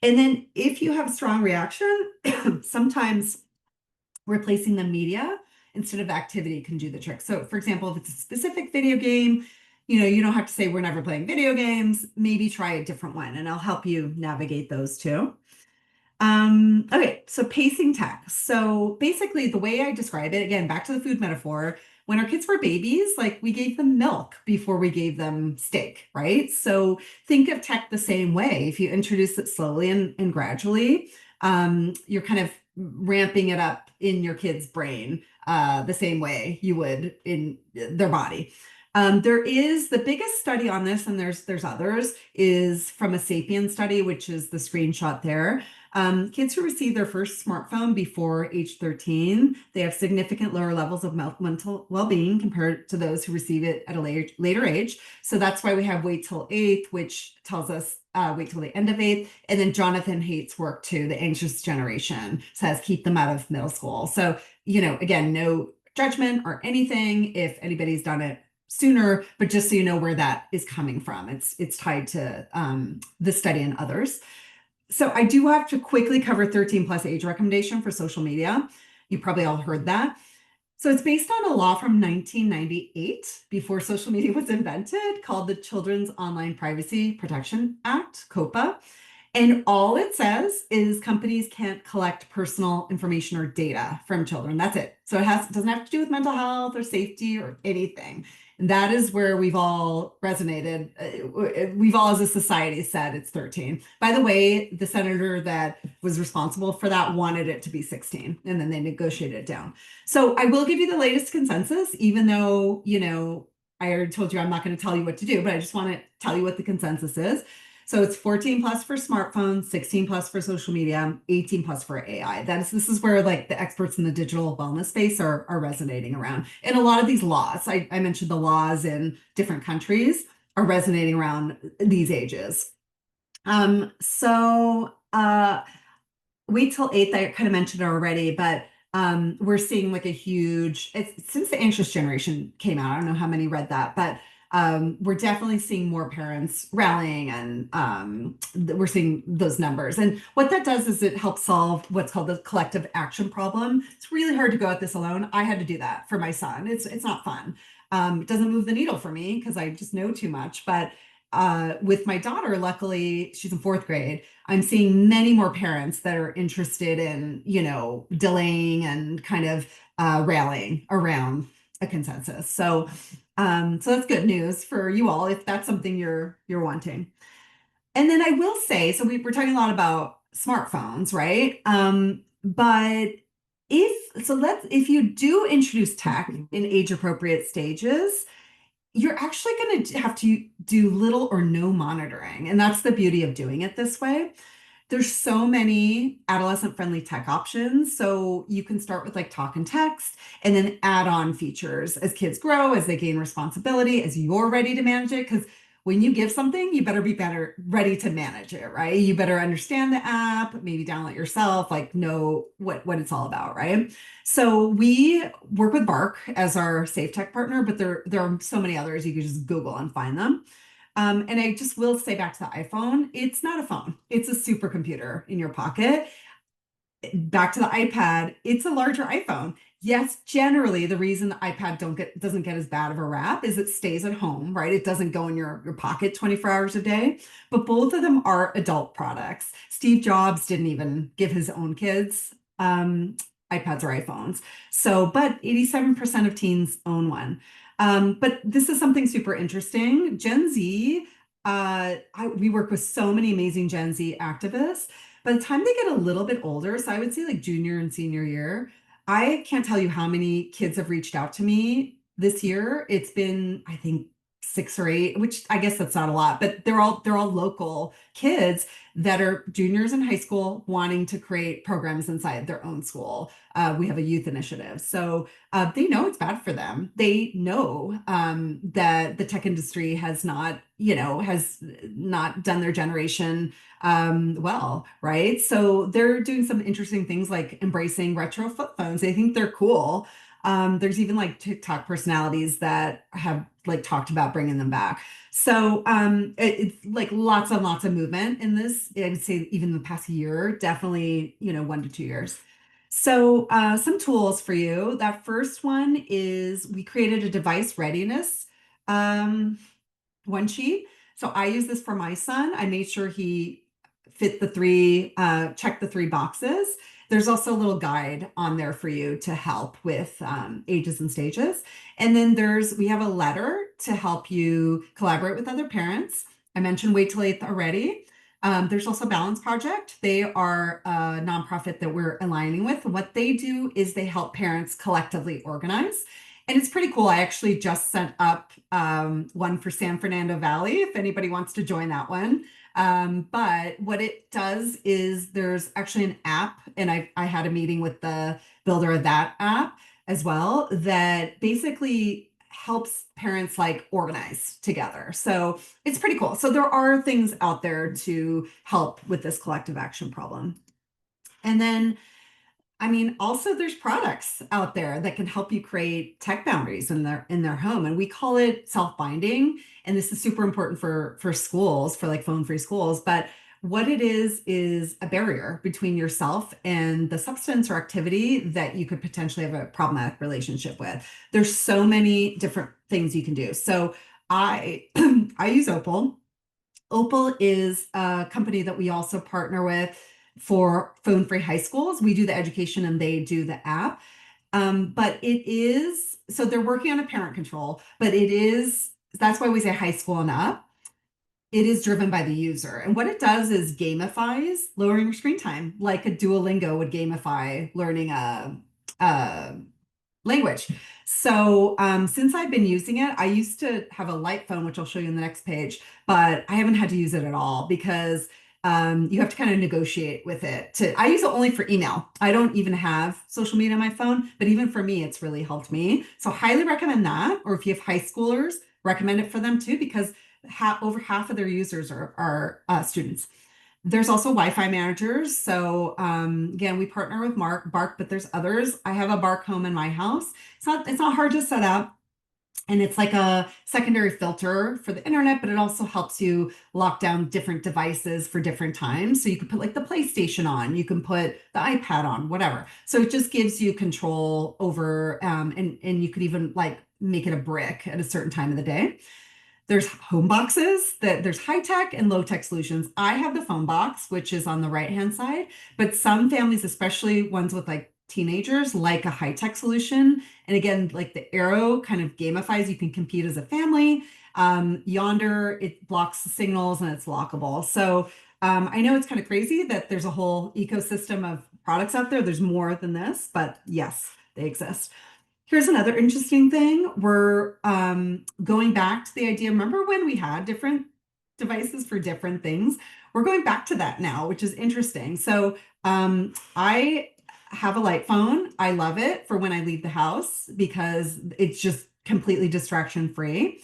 And then if you have a strong reaction, sometimes replacing the media instead of activity can do the trick. So for example, if it's a specific video game, you don't have to say we're never playing video games. Maybe try a different one, and I'll help you navigate those too. Okay, so pacing tech. So basically the way I describe it, again, back to the food metaphor, when our kids were babies, like we gave them milk before we gave them steak, right? So think of tech the same way. If you introduce it slowly and gradually, you're kind of ramping it up in your kid's brain the same way you would in their body. There is the biggest study on this, and there's others, is from a Sapien study, which is the screenshot there. Kids who receive their first smartphone before age 13, they have significant lower levels of mental well-being compared to those who receive it at a later age. So that's why we have wait till 8th, which tells us wait till the end of 8th. And then Jonathan Haidt's work too, the anxious generation, says keep them out of middle school. So, again, no judgment or anything if anybody's done it sooner, but just so you know where that is coming from. It's tied to this study and others. So I do have to quickly cover 13 plus age recommendation for social media. You probably all heard that. So it's based on a law from 1998, before social media was invented, called the Children's Online Privacy Protection Act, COPA. And all it says is companies can't collect personal information or data from children. That's it. So it doesn't have to do with mental health or safety or anything. And that is where we've all resonated. We've all, as a society, said it's 13. By the way, the senator that was responsible for that wanted it to be 16, and then they negotiated it down. So I will give you the latest consensus, even though, I already told you I'm not going to tell you what to do, but I just want to tell you what the consensus is. So it's 14 plus for smartphones, 16 plus for social media, 18 plus for AI. This is where like the experts in the digital wellness space are resonating around. And a lot of these laws, I mentioned the laws in different countries are resonating around these ages. Wait till eighth, I kind of mentioned it already, but we're seeing like a huge, since the anxious generation came out, I don't know how many read that, but we're definitely seeing more parents rallying, and we're seeing those numbers. And what that does is it helps solve what's called the collective action problem. It's really hard to go at this alone. I had to do that for my son. It's not fun. It doesn't move the needle for me because I just know too much. But with my daughter, luckily, she's in fourth grade. I'm seeing many more parents that are interested in, delaying and kind of rallying around a consensus. So that's good news for you all if that's something you're wanting. And then I will say, so we're talking a lot about smartphones, right? But if you do introduce tech in age appropriate stages, you're actually going to have to do little or no monitoring. And that's the beauty of doing it this way. There's so many adolescent friendly tech options. So you can start with like talk and text and then add on features as kids grow, as they gain responsibility, as you're ready to manage it. Because when you give something, you better be better ready to manage it, right? You better understand the app, maybe download it yourself, like know what it's all about, right? So we work with Bark as our safe tech partner, but there are so many others. You can just Google and find them. And I just will say back to the iPhone, it's not a phone. It's a supercomputer in your pocket. Back to the iPad, it's a larger iPhone. Yes, generally the reason the iPad doesn't get as bad of a rap is it stays at home, right? It doesn't go in your pocket 24 hours a day. But both of them are adult products. Steve Jobs didn't even give his own kids iPads or iPhones. So, but 87% of teens own one. But this is something super interesting. Gen Z, we work with so many amazing Gen Z activists. By the time they get a little bit older, so I would say like junior and senior year, I can't tell you how many kids have reached out to me this year. It's been, I think, 6 or 8, which I guess that's not a lot, but they're all local kids that are juniors in high school wanting to create programs inside their own school. We have a youth initiative. So they know it's bad for them. They know that the tech industry has not done their generation well, right? So they're doing some interesting things like embracing retro flip phones. They think they're cool. There's even like TikTok personalities that have like talked about bringing them back. So it's like lots and lots of movement in this. I would say even the past year, definitely, 1 to 2 years. So some tools for you. That first one is we created a device readiness one sheet. So I use this for my son. I made sure he fit checked the 3 boxes. There's also a little guide on there for you to help with ages and stages. And then we have a letter to help you collaborate with other parents. I mentioned Wait Till Eighth already. There's also Balance Project. They are a nonprofit that we're aligning with. What they do is they help parents collectively organize. And it's pretty cool. I actually just sent up one for San Fernando Valley, if anybody wants to join that one. But what it does is there's actually an app, and I had a meeting with the builder of that app as well, that basically helps parents like organize together. So it's pretty cool. So there are things out there to help with this collective action problem. And then also there's products out there that can help you create tech boundaries in their home, and we call it self-binding. And this is super important for schools, for like phone-free schools. But what it is a barrier between yourself and the substance or activity that you could potentially have a problematic relationship with. There's so many different things you can do. So I I use Opal. Opal is a company that we also partner with for phone-free high schools. We do the education and they do the app. But it is, so they're working on a parent control, but it is, that's why we say high school and up. It is driven by the user. And what it does is gamifies lowering your screen time, like a Duolingo would gamify learning a language. So since I've been using it, I used to have a light phone, which I'll show you in the next page, but I haven't had to use it at all because you have to kind of negotiate with it. I use it only for email. I don't even have social media on my phone, but even for me, it's really helped me. So highly recommend that. Or if you have high schoolers, recommend it for them too, because over half of their users are students. There's also Wi-Fi managers. So again, we partner with Bark, but there's others. I have a Bark Home in my house. It's not hard to set up. And it's like a secondary filter for the internet, but it also helps you lock down different devices for different times. So you can put like the PlayStation on, you can put the iPad on, whatever. So it just gives you control over, and you could even like make it a brick at a certain time of the day. There's home boxes that there's high tech and low tech solutions. I have the phone box, which is on the right hand side, but some families, especially ones with like teenagers, like a high tech solution. And again, like the arrow kind of gamifies, you can compete as a family. Yonder, it blocks the signals and it's lockable. So I know it's kind of crazy that there's a whole ecosystem of products out there. There's more than this, but yes, they exist. Here's another interesting thing. We're going back to the idea. Remember when we had different devices for different things? We're going back to that now, which is interesting. So I have a light phone. I love it for when I leave the house because it's just completely distraction free.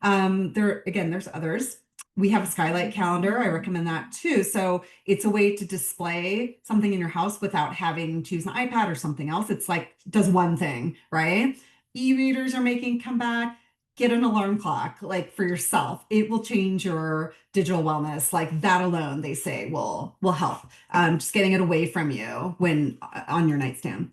There's others. We have a skylight calendar. I recommend that too. So it's a way to display something in your house without having to use an iPad or something else. It's like does one thing, right? E-readers are making comeback. Get an alarm clock like for yourself. It will change your digital wellness. Like that alone, they say will help. Just getting it away from you when on your nightstand.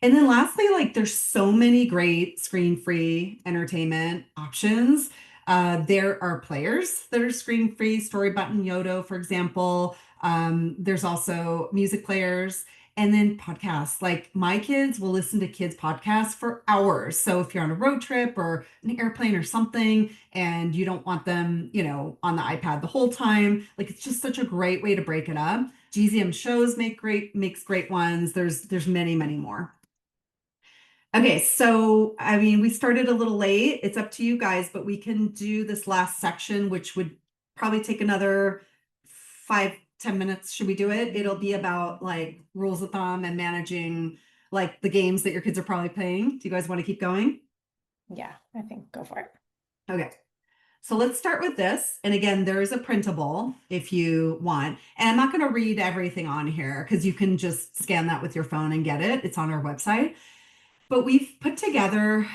And then lastly, like there's so many great screen-free entertainment options. There are players that are screen-free, Story Button, Yodo, for example. There's also music players and then podcasts. Like my kids will listen to kids' podcasts for hours. So if you're on a road trip or an airplane or something and you don't want them, on the iPad the whole time, like it's just such a great way to break it up. GZM shows makes great ones. There's many, many more. Okay, so I mean, we started a little late. It's up to you guys, but we can do this last section, which would probably take another 5-10 minutes. Should we do it? It'll be about like rules of thumb and managing like the games that your kids are probably playing. Do you guys want to keep going? Yeah, I think go for it. Okay. So let's start with this. And again, there is a printable if you want. And I'm not going to read everything on here because you can just scan that with your phone and get it. It's on our website. But we've put together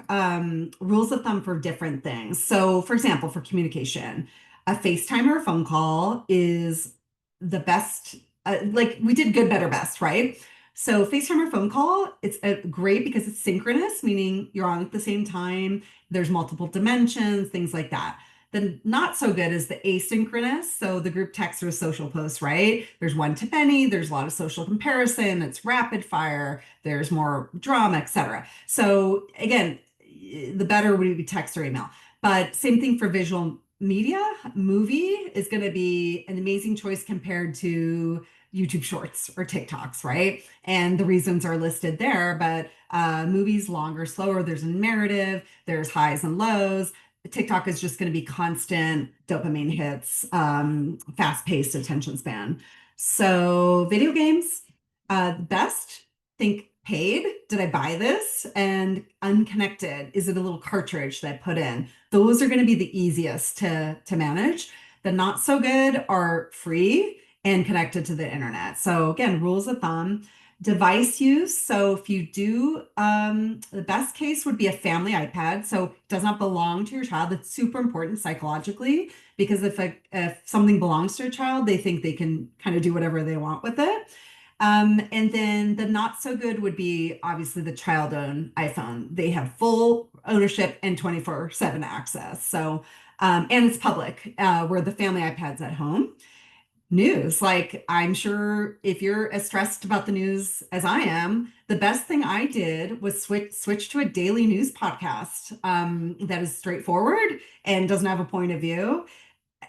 rules of thumb for different things. So, for example, for communication, a FaceTime or a phone call is the best. Like we did good, better, best, right? So, FaceTime or phone call, it's great because it's synchronous, meaning you're on at the same time. There's multiple dimensions, things like that. The not so good is the asynchronous. So the group text or social posts, right? There's one to many, there's a lot of social comparison, it's rapid fire, there's more drama, etc. So again, the better would be text or email. But same thing for visual media. Movie is going to be an amazing choice compared to YouTube shorts or TikToks, right? And the reasons are listed there, but movies longer, slower, there's a narrative, there's highs and lows. TikTok is just going to be constant dopamine hits, fast-paced attention span. So video games, best, think paid. Did I buy this? And unconnected. Is it a little cartridge that I put in? Those are going to be the easiest to manage. The not so good are free and connected to the internet. So again, rules of thumb. Device use. So if you do, the best case would be a family iPad. So it does not belong to your child. It's super important psychologically because if something belongs to a child, they think they can kind of do whatever they want with it. And then the not so good would be obviously the child-owned iPhone. They have full ownership and 24/7 access. So, and it's public, where the family iPad's at home. News, like I'm sure if you're as stressed about the news as I am, the best thing I did was switch to a daily news podcast that is straightforward and doesn't have a point of view,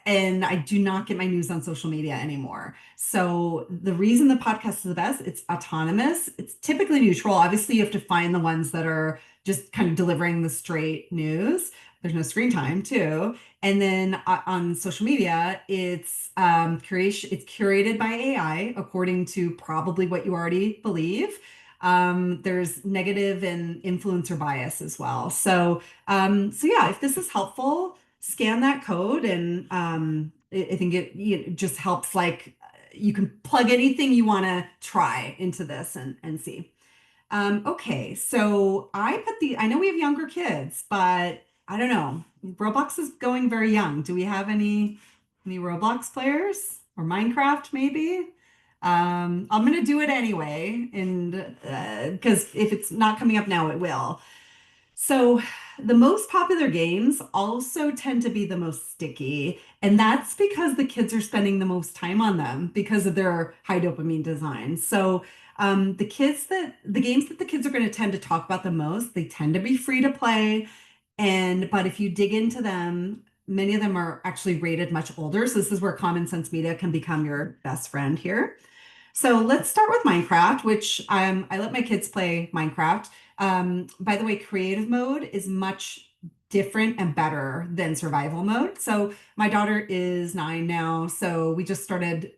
and I do not get my news on social media anymore. So the reason the podcast is the best, it's autonomous. It's typically neutral. Obviously, you have to find the ones that are just kind of delivering the straight news. There's no screen time too. And then on social media, it's curation. It's curated by AI according to probably what you already believe. There's negative and influencer bias as well. So yeah, if this is helpful, scan that code, and I think it just helps, like you can plug anything you want to try into this and see. Okay, so I know we have younger kids, but I don't know. Roblox is going very young. Do we have any Roblox players or Minecraft maybe? I'm gonna do it anyway, and because if it's not coming up now, it will. So the most popular games also tend to be the most sticky, and that's because the kids are spending the most time on them because of their high dopamine design. So the games that the kids are going to tend to talk about the most, they tend to be free to play. And but if you dig into them, many of them are actually rated much older. So this is where common sense media can become your best friend here. So let's start with Minecraft, which I let my kids play Minecraft. By the way, creative mode is much different and better than survival mode. So my daughter is 9 now, so we just started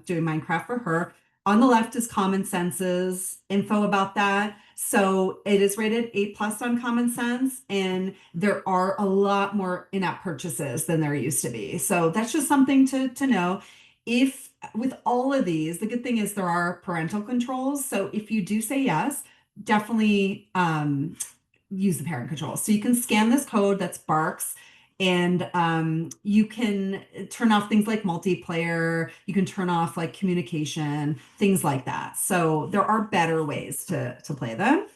doing Minecraft for her. On the left is Common Sense's info about that. So it is rated 8 plus on Common Sense, and there are a lot more in-app purchases than there used to be. So that's just something to know. If with all of these, the good thing is there are parental controls. So if you do say yes, definitely use the parent controls. So you can scan this code that's Barks, and you can turn off things like multiplayer. You can turn off like communication, things like that. So there are better ways to play them.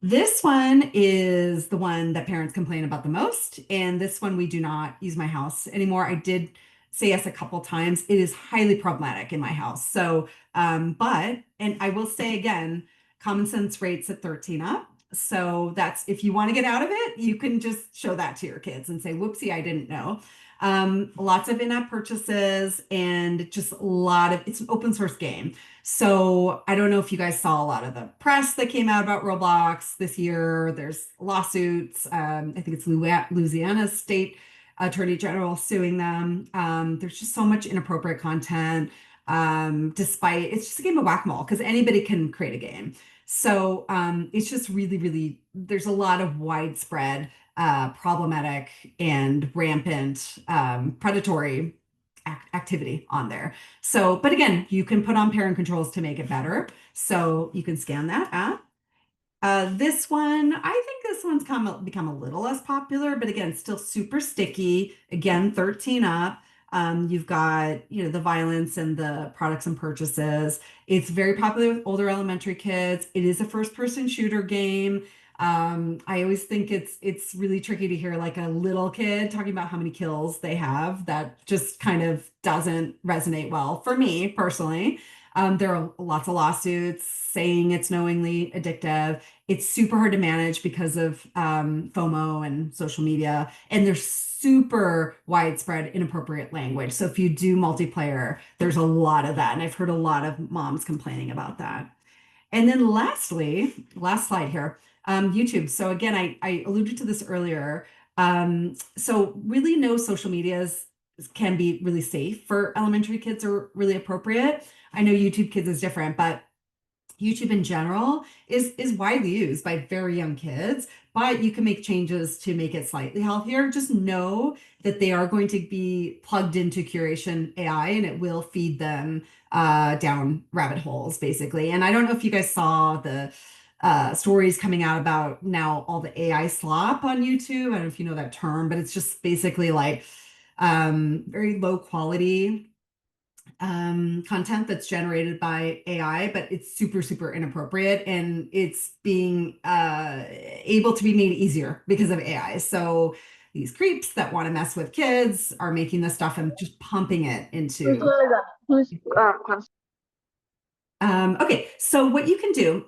This one is the one that parents complain about the most, and this one we do not use my house anymore. I did say yes a couple times. It is highly problematic in my house. So, and I will say again, common sense rates at 13 up. So that's if you want to get out of it, you can just show that to your kids and say, whoopsie, I didn't know. Lots of in-app purchases and just a lot of, it's an open source game. So I don't know if you guys saw a lot of the press that came out about Roblox this year. There's lawsuits. I think it's Louisiana State Attorney General suing them. There's just so much inappropriate content. Despite it's just a game of whack-a-mole because anybody can create a game. So it's just really, really, there's a lot of widespread problematic and rampant predatory activity on there. So, but again, you can put on parent controls to make it better. So you can scan that app. This one, I think this one's become a little less popular, but again, still super sticky. Again, 13 up. You've got, the violence and the products and purchases. It's very popular with older elementary kids. It is a first-person shooter game. I always think it's really tricky to hear like a little kid talking about how many kills they have. That just kind of doesn't resonate well for me personally. There are lots of lawsuits saying it's knowingly addictive. It's super hard to manage because of FOMO and social media, and there's super widespread inappropriate language. So if you do multiplayer, there's a lot of that, and I've heard a lot of moms complaining about that. And then lastly, last slide here, YouTube. So again, I alluded to this earlier. So really no social medias can be really safe for elementary kids or really appropriate. I know YouTube Kids is different, but YouTube in general is widely used by very young kids, but you can make changes to make it slightly healthier. Just know that they are going to be plugged into curation AI, and it will feed them down rabbit holes, basically. And I don't know if you guys saw the stories coming out about now all the AI slop on YouTube. I don't know if you know that term, but it's just basically like very low quality content that's generated by AI, but it's super, super inappropriate, and it's being able to be made easier because of AI. So these creeps that want to mess with kids are making this stuff and just pumping it into. Okay, so what you can do,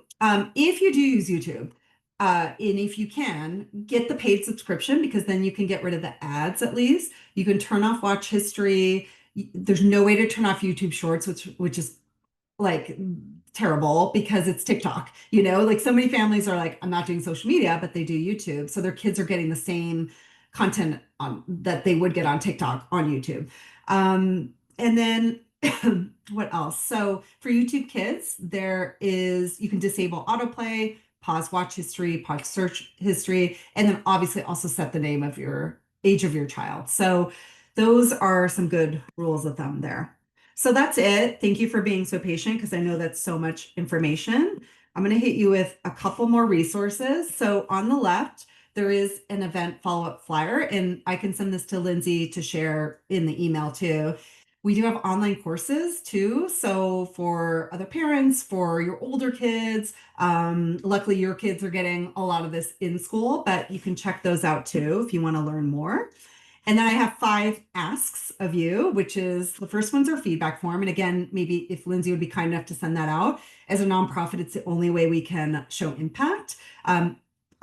if you do use YouTube, and if you can, get the paid subscription, because then you can get rid of the ads at least. You can turn off watch history. There's no way to turn off YouTube Shorts, which is like terrible because it's TikTok. Like so many families are like, I'm not doing social media, but they do YouTube. So their kids are getting the same content on that they would get on TikTok on YouTube. And then what else? So for YouTube Kids, you can disable autoplay, pause watch history, pause search history, and then obviously also set the name of your age of your child. So those are some good rules of thumb there. So that's it. Thank you for being so patient, because I know that's so much information. I'm going to hit you with a couple more resources. So on the left, there is an event follow-up flyer, and I can send this to Lindsay to share in the email too. We do have online courses too. So for other parents, for your older kids, luckily your kids are getting a lot of this in school, but you can check those out too if you want to learn more. And then I have 5 asks of you, which is the first one's our feedback form. And again, maybe if Lindsay would be kind enough to send that out. As a nonprofit, it's the only way we can show impact.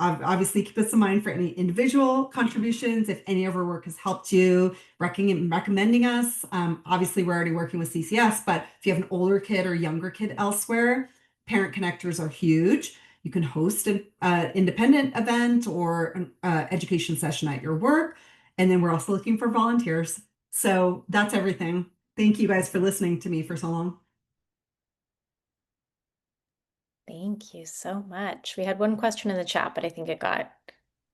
Obviously, keep us in mind for any individual contributions. If any of our work has helped you, recommending us. Obviously, we're already working with CCS, but if you have an older kid or younger kid elsewhere, parent connectors are huge. You can host an independent event or an education session at your work. And then we're also looking for volunteers. So that's everything. Thank you guys for listening to me for so long. Thank you so much. We had one question in the chat, but I think it got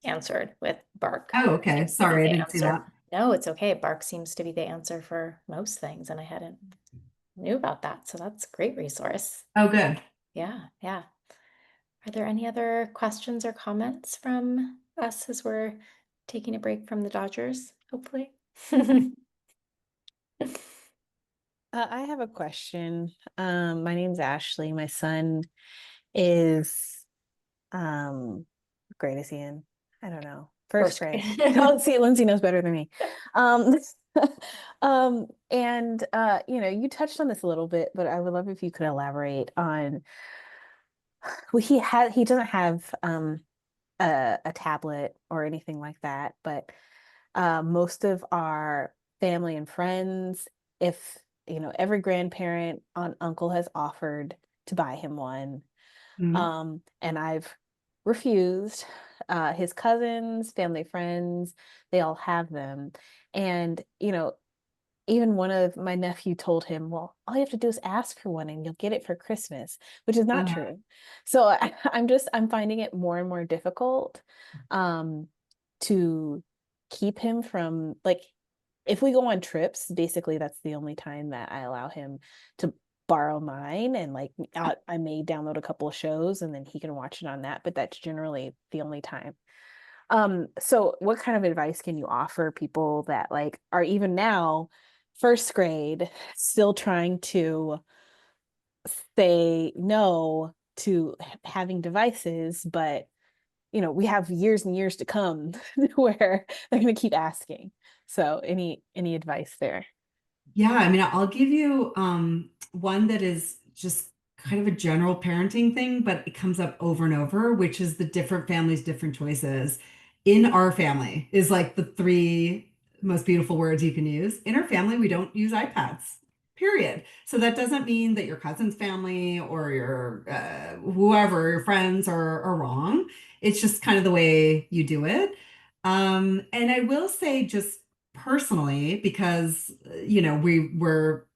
answered with bark. Oh, okay. Sorry, I didn't see that. No, it's okay. Bark seems to be the answer for most things, and I hadn't knew about that. So that's a great resource. Oh, good. Yeah, yeah. Are there any other questions or comments from us as we're taking a break from the Dodgers, hopefully? I have a question. My name's Ashley. My son is, what grade is he in? I don't know. First grade. Oh, see, Lindsay knows better than me. And you touched on this a little bit, but I would love if you could elaborate on. Well, he doesn't have a tablet or anything like that, but most of our family and friends, if every grandparent, aunt, uncle has offered to buy him one. And I've refused. His cousins, family, friends, they all have them. And even one of my nephew told him, well, all you have to do is ask for one and you'll get it for Christmas, which is not true. So I'm finding it more and more difficult to keep him from, like, if we go on trips, basically that's the only time that I allow him to borrow mine, and like I may download a couple of shows and then he can watch it on that, but that's generally the only time. So what kind of advice can you offer people that like are even now first grade still trying to say no to having devices, but we have years and years to come where they're going to keep asking. So any advice there? Yeah, I mean, I'll give you one that is just kind of a general parenting thing, but it comes up over and over, which is the different families, different choices. In our family is like the 3 most beautiful words you can use. In our family, we don't use iPads, period. So that doesn't mean that your cousin's family or your whoever, your friends are wrong. It's just kind of the way you do it. And I will say, just personally, because we're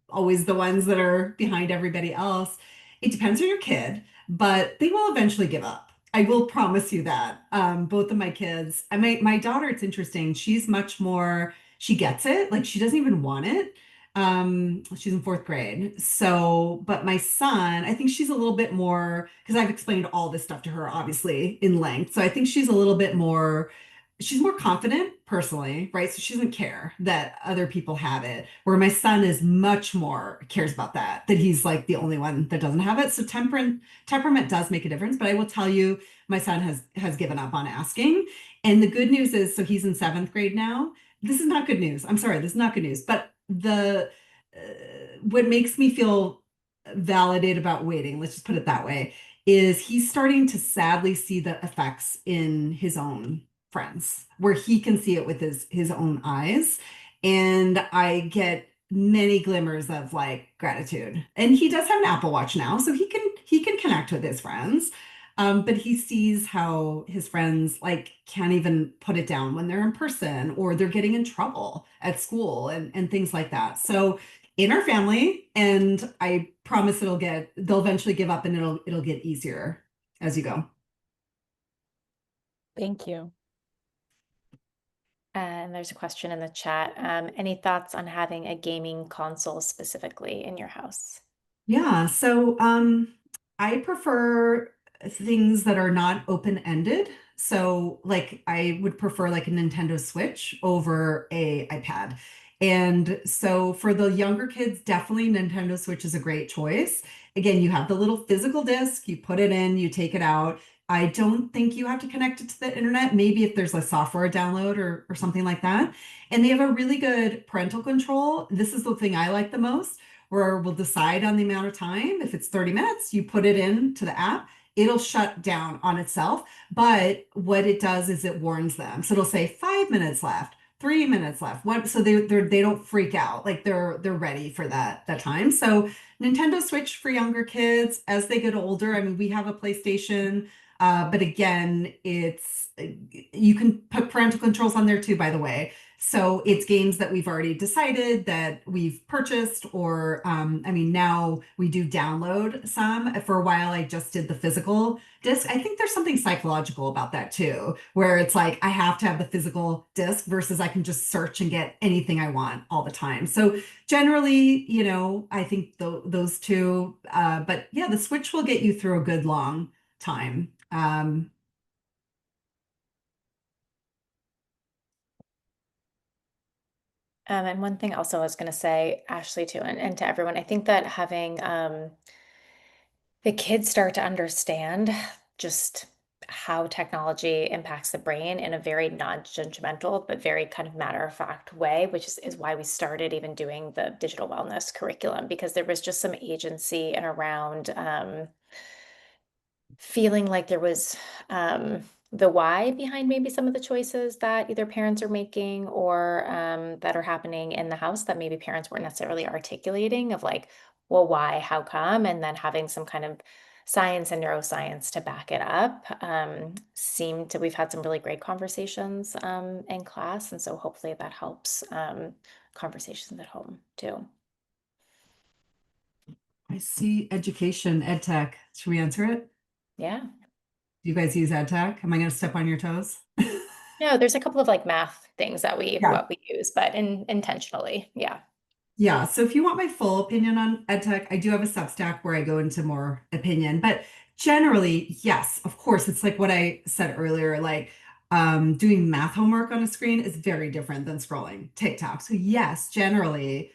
always the ones that are behind everybody else. It depends on your kid, but they will eventually give up. I will promise you that. Both of my kids, my daughter, it's interesting. She's much more, she gets it. Like she doesn't even want it. She's in 4th grade. So, but my son, I think she's a little bit more, because I've explained all this stuff to her, obviously, in length. So I think she's a little bit more she's more confident personally, right? So she doesn't care that other people have it. Where my son is much more cares about that he's like the only one that doesn't have it. So temperament does make a difference. But I will tell you, my son has given up on asking. And the good news is, so he's in seventh grade now. This is not good news. I'm sorry, this is not good news. But the what makes me feel validated about waiting, let's just put it that way, is he's starting to sadly see the effects in his own friends, where he can see it with his own eyes. And I get many glimmers of like gratitude. And he does have an Apple Watch now, so he can connect with his friends. But he sees how his friends like can't even put it down when they're in person, or they're getting in trouble at school and things like that. So in our family, and I promise they'll eventually give up, and it'll get easier as you go. Thank you. And there's a question in the chat. Any thoughts on having a gaming console specifically in your house? Yeah, so I prefer things that are not open-ended. So like I would prefer like a Nintendo Switch over a iPad. And so for the younger kids, definitely Nintendo Switch is a great choice. Again, you have the little physical disc, you put it in, you take it out. I don't think you have to connect it to the internet, maybe if there's a software download or something like that. And they have a really good parental control. This is the thing I like the most, where we'll decide on the amount of time. If it's 30 minutes, you put it into the app, it'll shut down on itself. But what it does is it warns them. So it'll say 5 minutes left, 3 minutes left. What? So they don't freak out. Like they're ready for that time. So Nintendo Switch for younger kids as they get older. I mean, we have a PlayStation, but again, it's you can put parental controls on there too, by the way. So it's games that we've already decided that we've purchased, or I mean, now we do download some. For a while, I just did the physical disc. I think there's something psychological about that too, where it's like I have to have the physical disc versus I can just search and get anything I want all the time. So generally, I think those two. But yeah, the Switch will get you through a good long time. And one thing also I was going to say, Ashley, too, and to everyone, I think that having the kids start to understand just how technology impacts the brain in a very non-judgmental, but very kind of matter-of-fact way, which is why we started even doing the digital wellness curriculum, because there was just some agency and around feeling like there was the why behind maybe some of the choices that either parents are making or that are happening in the house that maybe parents weren't necessarily articulating, of like, well, why, how come, and then having some kind of science and neuroscience to back it up. We've had some really great conversations in class, and so hopefully that helps conversations at home too. I see education, ed tech. Should we answer it? Yeah. Do you guys use ed tech? Am I going to step on your toes? No, there's a couple of like math things that we Yeah. what we use, but intentionally, yeah. Yeah. So if you want my full opinion on ed tech, I do have a Substack where I go into more opinion. But generally, yes, of course, it's like what I said earlier, like doing math homework on a screen is very different than scrolling TikTok. So yes, generally,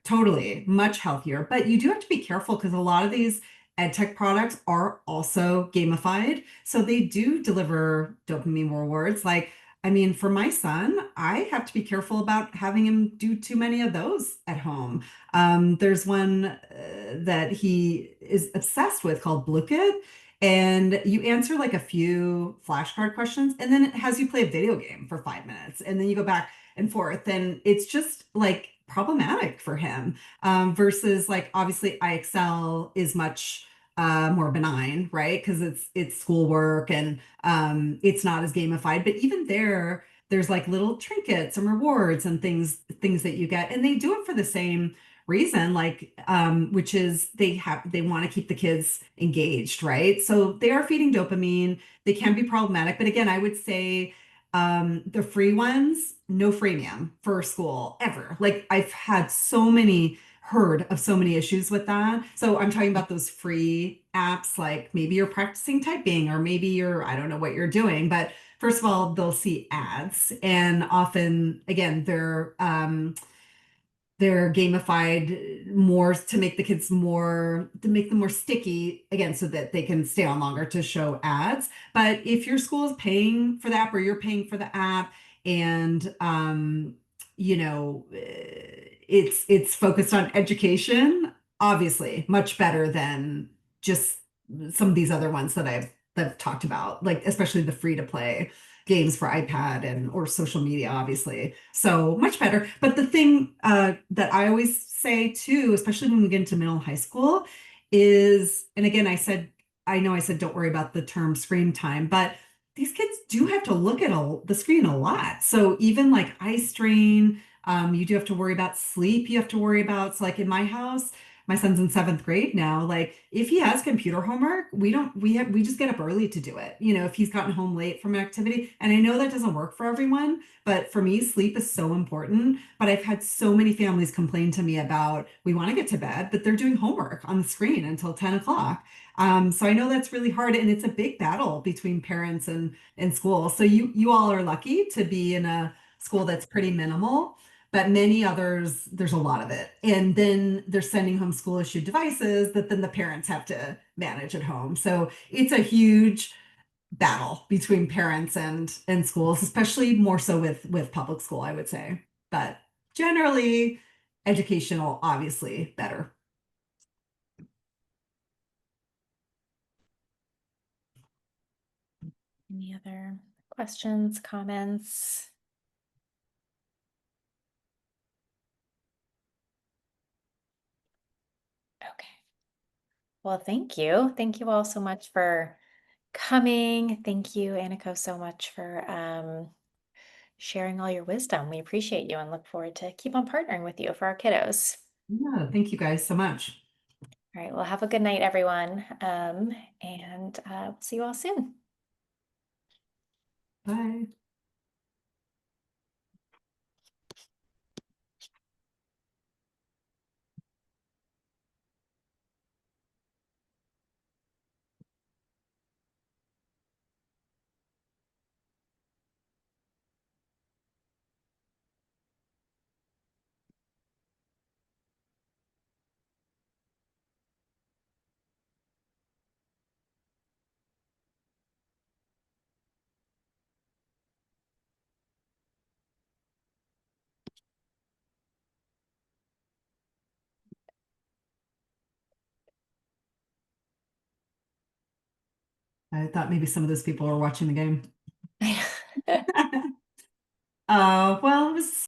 totally much healthier. But you do have to be careful because a lot of these ed tech products are also gamified. So they do deliver dopamine rewards. Like, I mean, for my son, I have to be careful about having him do too many of those at home. There's one that he is obsessed with called Blue It. And you answer like a few flashcard questions, and then it has you play a video game for 5 minutes, and then you go back and forth. And it's just like problematic for him, versus like obviously IXL is much more benign, right? Because it's schoolwork and it's not as gamified. But even there's like little trinkets and rewards and things that you get, and they do it for the same reason, like which is they want to keep the kids engaged, right? So they are feeding dopamine. They can be problematic, but again, I would say the free ones, no freemium for school ever. Like I've had so many heard of so many issues with that. So I'm talking about those free apps, like maybe you're practicing typing or maybe you're, I don't know what you're doing, but first of all, they'll see ads and often, again, they're gamified more to make the kids more to make them more sticky again so that they can stay on longer to show ads. But if your school is paying for the app or you're paying for the app and you know it's focused on education, obviously much better than just some of these other ones that I've talked about, like especially the free to play games for iPad and or social media, obviously. So much better. But the thing that I always say too, especially when we get into middle and high school, is, and again, I know I said don't worry about the term screen time, but these kids do have to look at the screen a lot. So even like eye strain, you do have to worry about sleep. You have to worry about, it's like in my house, my son's in seventh grade now. Like if he has computer homework, we just get up early to do it. You know, if he's gotten home late from an activity, and I know that doesn't work for everyone, but for me, sleep is so important. But I've had so many families complain to me about we want to get to bed, but they're doing homework on the screen until 10 o'clock. So I know that's really hard, and it's a big battle between parents and school. So you all are lucky to be in a school that's pretty minimal, but many others, there's a lot of it. And then they're sending home school issued devices that then the parents have to manage at home. So it's a huge battle between parents and schools, especially more so with public school, I would say. But generally, educational, obviously better. Any other questions, comments? Okay. Well, thank you. Thank you all so much for coming. Thank you, Aniko, so much for sharing all your wisdom. We appreciate you and look forward to keep on partnering with you for our kiddos. Yeah, thank you guys so much. All right. Well, have a good night, everyone. And we'll see you all soon. Bye. I thought maybe some of those people were watching the game. Well, it was